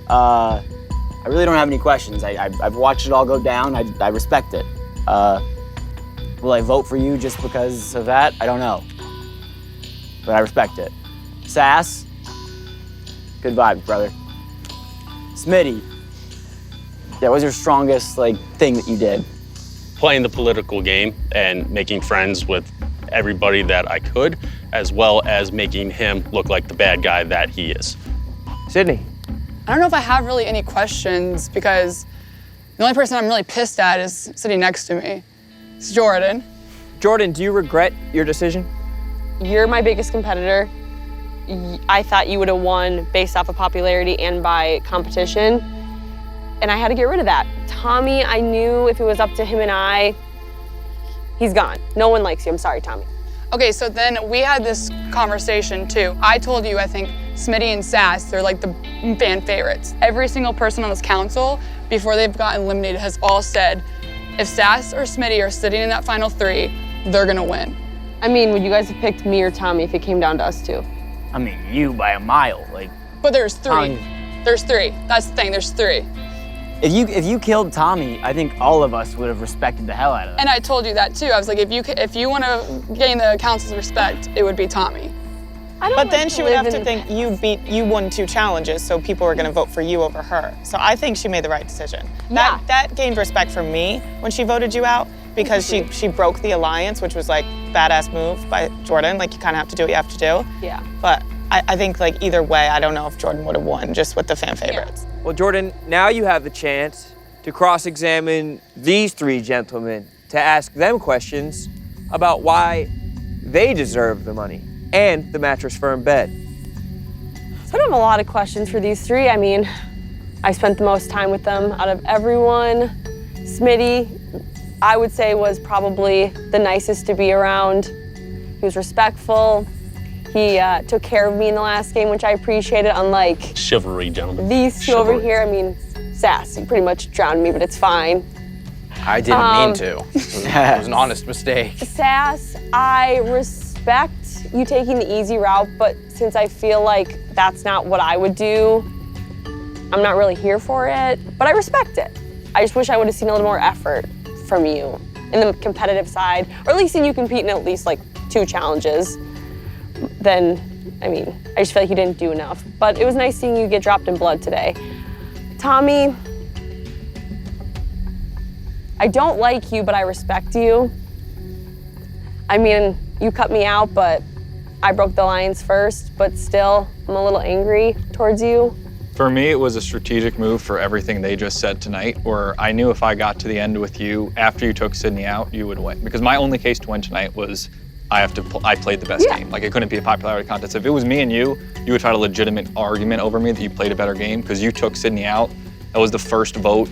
I really don't have any questions. I've watched it all go down. I respect it. Will I vote for you just because of that? I don't know. But I respect it. Sass, good vibes, brother. Smitty, that was your strongest thing that you did. Playing the political game and making friends with everybody that I could, as well as making him look like the bad guy that he is. Sydney. I don't know if I have really any questions because the only person I'm really pissed at is sitting next to me. It's Jordan. Jordan, do you regret your decision? You're my biggest competitor. I thought you would have won based off of popularity and by competition. And I had to get rid of that. Tommy, I knew if it was up to him and I, he's gone. No one likes you. I'm sorry, Tommy. Okay, so then we had this conversation too. I told you, I think, Smitty and Sass, they're like the fan favorites. Every single person on this council, before they've gotten eliminated, has all said, if Sass or Smitty are sitting in that final 3, they're gonna win. I mean, would you guys have picked me or Tommy if it came down to us two? I mean, you by a mile. But there's 3. There's 3. That's the thing, there's 3. If you killed Tommy, I think all of us would have respected the hell out of that. And I told you that too. I was like, if you want to gain the council's respect, it would be Tommy. But then she would have to think you won 2 challenges, so people were gonna vote for you over her. So I think she made the right decision. That gained respect from me when she voted you out, because she broke the alliance, which was like badass move by Jordan. Like, you kind of have to do what you have to do. Yeah. But I think like either way, I don't know if Jordan would have won just with the fan favorites. Well, Jordan, now you have the chance to cross-examine these 3 gentlemen, to ask them questions about why they deserve the money and the Mattress Firm bed. So I don't have a lot of questions for these 3. I mean, I spent the most time with them out of everyone. Smitty, I would say, was probably the nicest to be around. He was respectful. He took care of me in the last game, which I appreciated, unlike Chivalry, gentlemen. these 2 over here. I mean, Sass, you pretty much drowned me, but it's fine. I didn't mean to. It was an honest mistake. Sass, I respect you taking the easy route, but since I feel like that's not what I would do, I'm not really here for it, but I respect it. I just wish I would have seen a little more effort from you in the competitive side, or at least in you competing at least like 2 challenges. Then, I mean, I just feel like you didn't do enough. But it was nice seeing you get dropped in blood today. Tommy, I don't like you, but I respect you. I mean, you cut me out, but I broke the alliance first, but still, I'm a little angry towards you. For me, it was a strategic move for everything they just said tonight, where I knew if I got to the end with you, after you took Sydney out, you would win. Because my only case to win tonight was I played the best game. Like, it couldn't be a popularity contest. If it was me and you would try to legitimate argument over me that you played a better game because you took Sydney out. That was the first vote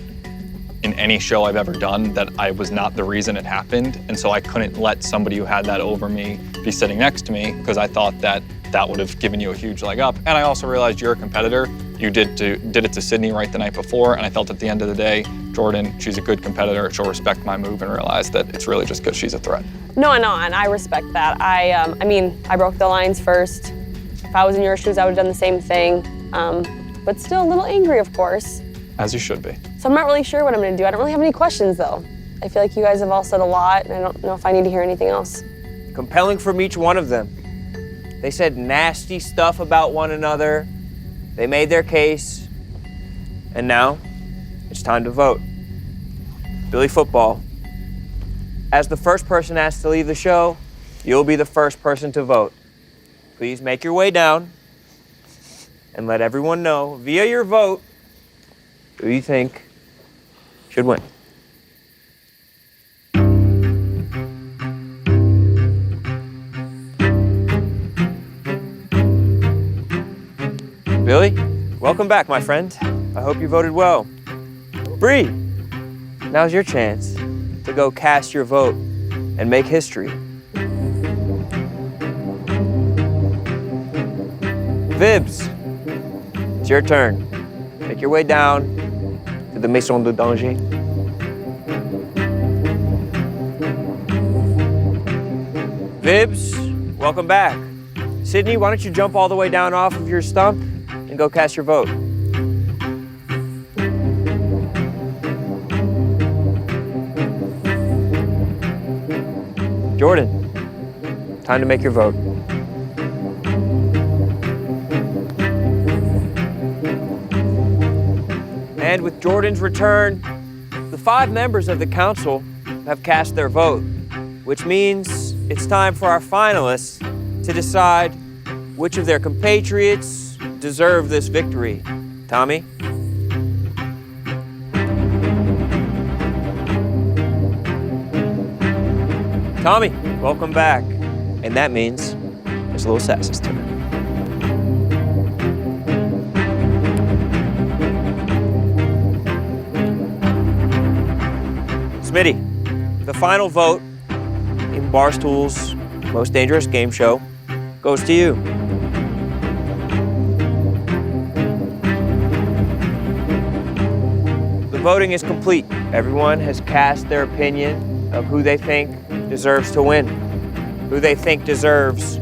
in any show I've ever done that I was not the reason it happened. And so I couldn't let somebody who had that over me be sitting next to me, because I thought that would have given you a huge leg up. And I also realized you're a competitor. You did it to Sydney right the night before, and I felt at the end of the day, Jordan, she's a good competitor. She'll respect my move and realize that it's really just because she's a threat. No, and I respect that. I mean, I broke the lines first. If I was in your shoes, I would have done the same thing. But still a little angry, of course. As you should be. So I'm not really sure what I'm gonna do. I don't really have any questions, though. I feel like you guys have all said a lot, and I don't know if I need to hear anything else. Compelling from each one of them. They said nasty stuff about one another. They made their case. And now, it's time to vote. Billy Football, as the first person asked to leave the show, you'll be the first person to vote. Please make your way down and let everyone know via your vote who you think should win. Billy, welcome back, my friend. I hope you voted well. Bree, now's your chance to go cast your vote and make history. Vibs, it's your turn. Make your way down to the Maison de Danger. Vibs, welcome back. Sydney, why don't you jump all the way down off of your stump and go cast your vote. Jordan, time to make your vote. And with Jordan's return, the 5 members of the council have cast their vote, which means it's time for our finalists to decide which of their compatriots deserve this victory. Tommy? Tommy, welcome back. And that means it's Little Sass's turn. Smitty, the final vote in Barstool's Most Dangerous Game Show goes to you. The voting is complete. Everyone has cast their opinion of who they think deserves to win, who they think deserves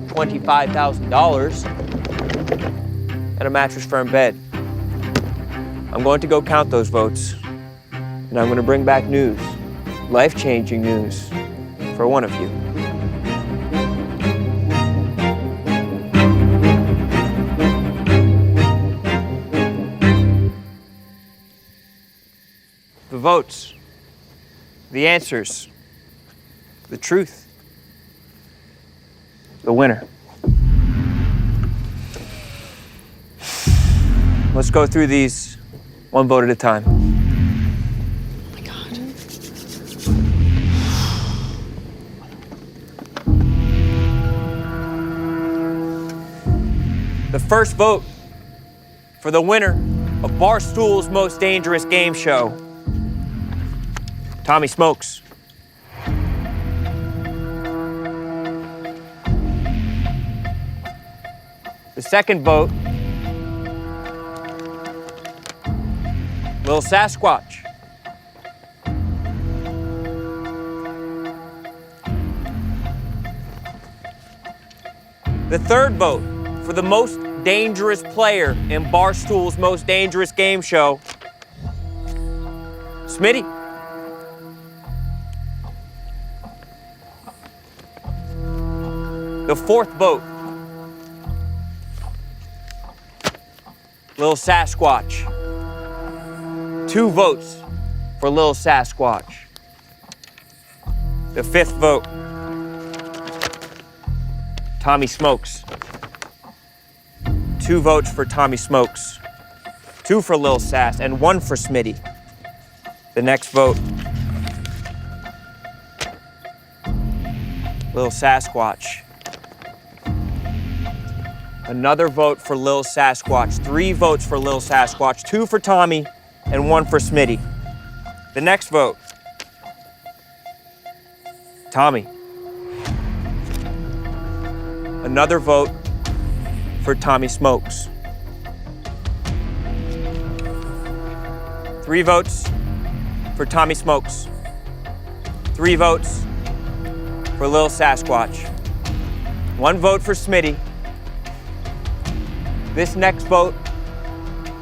$25,000 and a Mattress Firm bed. I'm going to go count those votes, and I'm going to bring back news, life-changing news, for one of you. votes, the answers, the truth, the winner. Let's go through these one vote at a time. Oh my God. The first vote for the winner of Barstool's Most Dangerous Game Show, Tommy Smokes. The second vote, Lil Sasquatch. The third vote for the most dangerous player in Barstool's Most Dangerous Game Show, Smitty. The fourth vote, Lil Sasquatch. 2 votes for Lil Sasquatch. The fifth vote, Tommy Smokes. 2 votes for Tommy Smokes. 2 for Lil Sass and 1 for Smitty. The next vote, Lil Sasquatch. Another vote for Lil Sasquatch. 3 votes for Lil Sasquatch, 2 for Tommy and 1 for Smitty. The next vote, Tommy. Another vote for Tommy Smokes. 3 votes for Tommy Smokes. 3 votes for Lil Sasquatch. 1 vote for Smitty. This next vote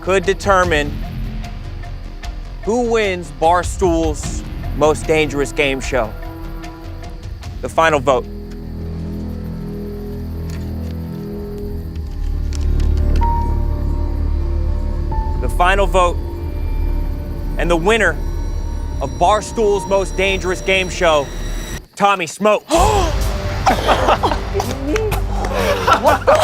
could determine who wins Barstool's Most Dangerous Game Show. The final vote. The final vote and the winner of Barstool's Most Dangerous Game Show, Tommy Smokes. What the?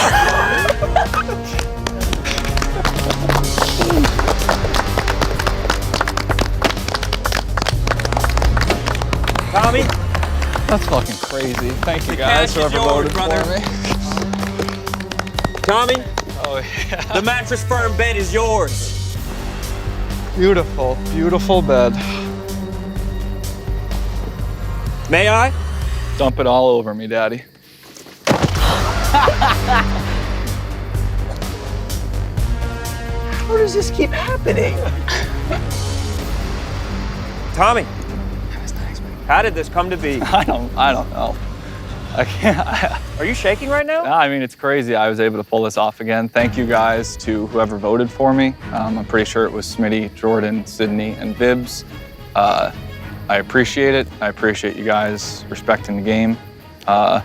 Tommy? That's fucking crazy. Thank you The guys cash is whoever yours, voted brother. for me. Tommy, Oh yeah. the Mattress Firm bed is yours. Beautiful, beautiful bed. May I? Dump it all over me, Daddy. How does this keep happening? Tommy, how did this come to be? I don't know. I can't. Are you shaking right now? I mean, it's crazy. I was able to pull this off again. Thank you guys to whoever voted for me. I'm pretty sure it was Smitty, Jordan, Sydney, and Vibbs. I appreciate it. I appreciate you guys respecting the game. And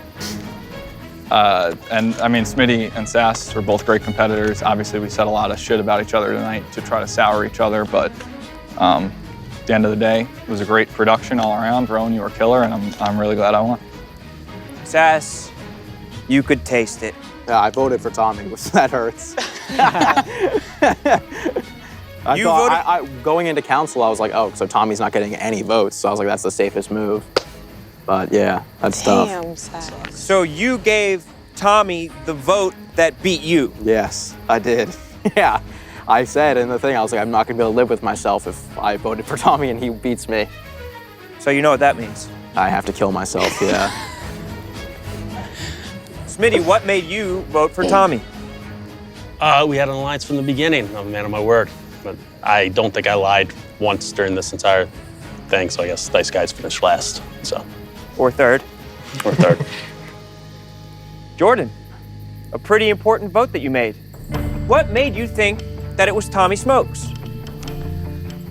I mean, Smitty and Sass were both great competitors. Obviously, we said a lot of shit about each other tonight to try to sour each other, but at the end of the day, it was a great production all around. Rowan, you were killer, and I'm really glad I won. Sass, you could taste it. Yeah, I voted for Tommy, which that hurts. You voted? I going into council, I was like, oh, so Tommy's not getting any votes. So I was like, that's the safest move. But yeah, that's tough. Damn, Sass. So you gave Tommy the vote that beat you. Yes, I did. Yeah, I said in the thing, I was like, I'm not gonna be able to live with myself if I voted for Tommy and he beats me. So you know what that means. I have to kill myself, yeah. Smitty, what made you vote for Tommy? We had an alliance from the beginning. I'm a man of my word. But I don't think I lied once during this entire thing, so I guess Dice Guys finished last. So. Or third. Or third. Jordan, a pretty important vote that you made. What made you think that it was Tommy Smokes?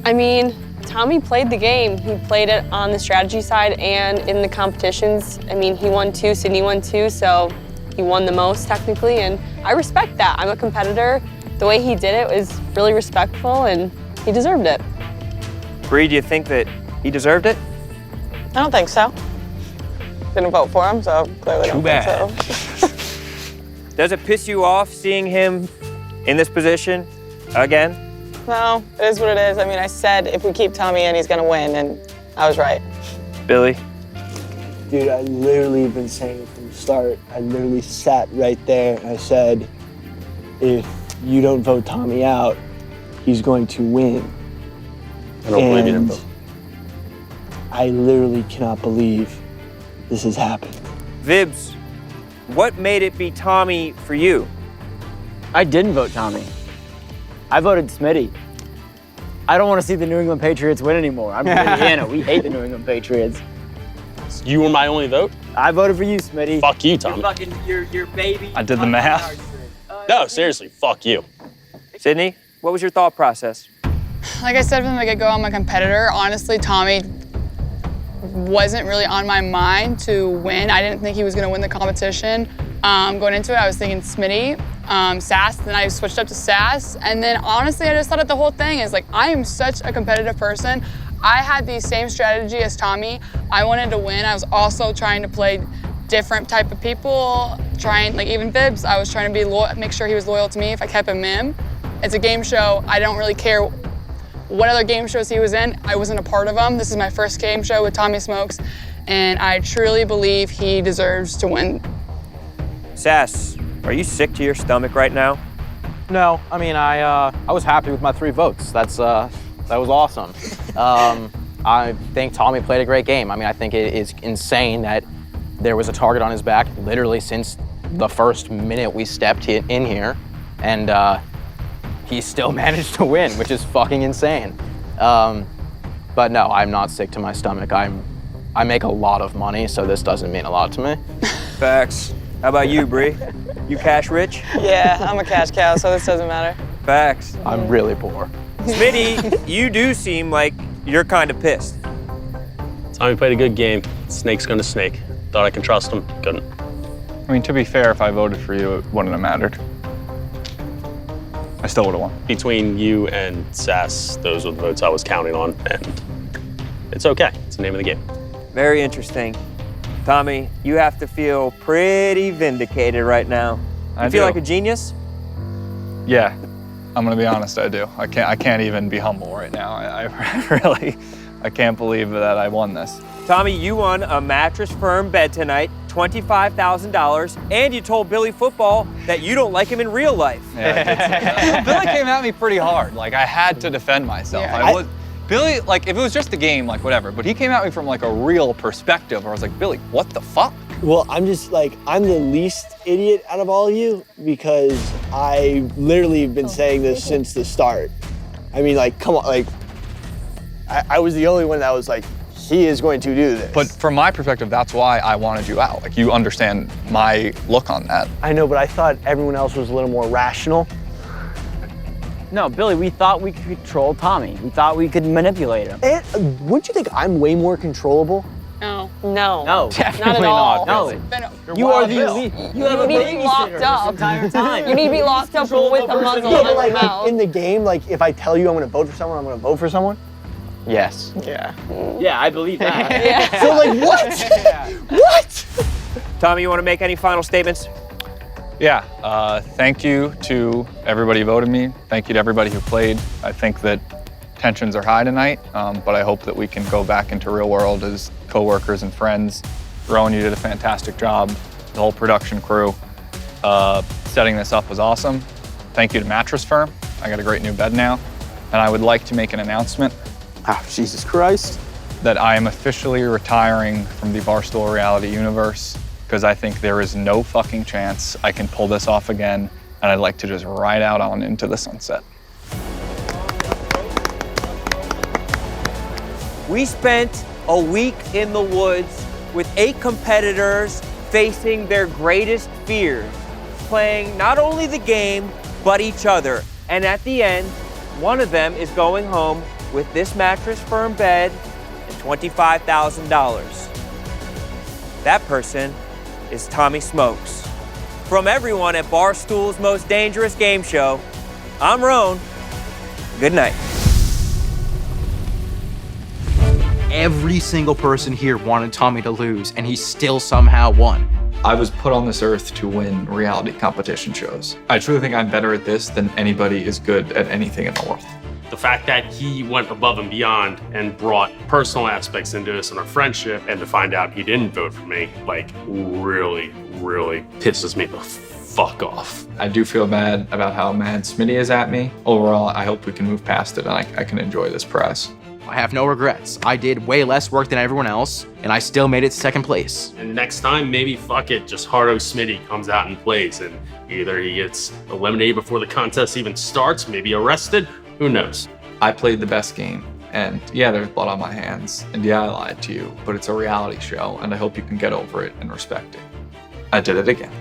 I mean, Tommy played the game. He played it on the strategy side and in the competitions. I mean, he won 2, Sydney won 2, so he won the most technically, and I respect that. I'm a competitor. The way he did it was really respectful, and he deserved it. Bree, do you think that he deserved it? I don't think so. Didn't vote for him, so clearly Too don't bad. think so. Does it piss you off seeing him in this position again? No, it is what it is. I mean, I said if we keep Tommy in, he's gonna win, and I was right. Billy? Dude, I literally have been saying it from the start. I literally sat right there and I said, if you don't vote Tommy out, he's going to win. I don't believe you didn't vote. I literally cannot believe this has happened. Vibs, what made it be Tommy for you? I didn't vote Tommy. I voted Smitty. I don't want to see the New England Patriots win anymore. I'm from Indiana. We hate the New England Patriots. You were my only vote? I voted for you, Smitty. Fuck you, Tommy. Your baby. I did the math. No, seriously, fuck you. Sydney, what was your thought process? Like I said from the get-go, I'm a competitor. Honestly, Tommy wasn't really on my mind to win. I didn't think he was gonna win the competition. Going into it, I was thinking Smitty, Sass, then I switched up to Sass. And then honestly, I just thought of the whole thing is like, I am such a competitive person. I had the same strategy as Tommy. I wanted to win. I was also trying to play different type of people, like even Vibs, I was trying to be loyal, make sure he was loyal to me if I kept him in. It's a game show. I don't really care what other game shows he was in. I wasn't a part of them. This is my first game show with Tommy Smokes, and I truly believe he deserves to win. Sass, are you sick to your stomach right now? No, I mean, I was happy with my 3 votes. That was awesome. I think Tommy played a great game. I mean, I think it is insane that there was a target on his back literally since the first minute we stepped in here, and he still managed to win, which is fucking insane. But no, I'm not sick to my stomach. I make a lot of money, so this doesn't mean a lot to me. Facts. How about you, Bree? You cash rich? Yeah, I'm a cash cow, so this doesn't matter. Facts. I'm really poor. Smitty, you do seem like you're kind of pissed. Tommy played a good game. Snake's gonna snake. Thought I could trust him, couldn't. I mean, to be fair, if I voted for you, it wouldn't have mattered. I still would have won. Between you and Sass, those were the votes I was counting on, and it's okay. It's the name of the game. Very interesting. Tommy, you have to feel pretty vindicated right now. You feel like a genius? Yeah, I'm gonna be honest, I do. I can't even be humble right now. I can't believe that I won this. Tommy, you won a Mattress Firm bed tonight, $25,000, and you told Billy Football that you don't like him in real life. Yeah, Billy came at me pretty hard. Like, I had to defend myself. Yeah. Billy, like, if it was just a game, like, whatever, but he came at me from, like, a real perspective where I was like, Billy, what the fuck? Well, I'm just like, I'm the least idiot out of all of you because I literally have been saying this since the start. I mean, like, come on, like, I was the only one that was like, he is going to do this. But from my perspective, that's why I wanted you out. Like, you understand my look on that. I know, but I thought everyone else was a little more rational. No, Billy, we thought we could control Tommy. We thought we could manipulate him. And wouldn't you think I'm way more controllable? No. No. No, Not at all. No. You are the elite. You have a need to be locked up. entire time. You need to be locked up with a muzzle Yeah, on but your like mouth. in the game, like if I tell you I'm going to vote for someone, I'm going to vote for someone. Yes. Yeah. Yeah, I believe that. Yeah. So like what? What? Tommy, you want to make any final statements? Yeah, thank you to everybody who voted me. Thank you to everybody who played. I think that tensions are high tonight, but I hope that we can go back into real world as coworkers and friends. Rowan, you did a fantastic job. The whole production crew. Setting this up was awesome. Thank you to Mattress Firm. I got a great new bed now. And I would like to make an announcement. Oh, Jesus Christ. That I am officially retiring from the Barstool reality universe because I think there is no fucking chance I can pull this off again, and I'd like to just ride out on into the sunset. We spent a week in the woods with 8 competitors facing their greatest fears, playing not only the game, but each other. And at the end, one of them is going home with this Mattress Firm bed and $25,000. That person is Tommy Smokes. From everyone at Barstool's Most Dangerous Game Show, I'm Roan. Good night. every single person here wanted Tommy to lose, and he still somehow won. I was put on this earth to win reality competition shows. I truly think I'm better at this than anybody is good at anything in the world. The fact that he went above and beyond and brought personal aspects into this in our friendship, and to find out he didn't vote for me, like, really, really pisses me the fuck off. I do feel bad about how mad Smitty is at me. Overall, I hope we can move past it and I can enjoy this press. I have no regrets. I did way less work than everyone else, and I still made it second place. And next time, maybe fuck it, just Hardo Smitty comes out and plays, and either he gets eliminated before the contest even starts, maybe arrested, who knows? I played the best game, and yeah, there's blood on my hands, and yeah, I lied to you, but it's a reality show, and I hope you can get over it and respect it. I did it again.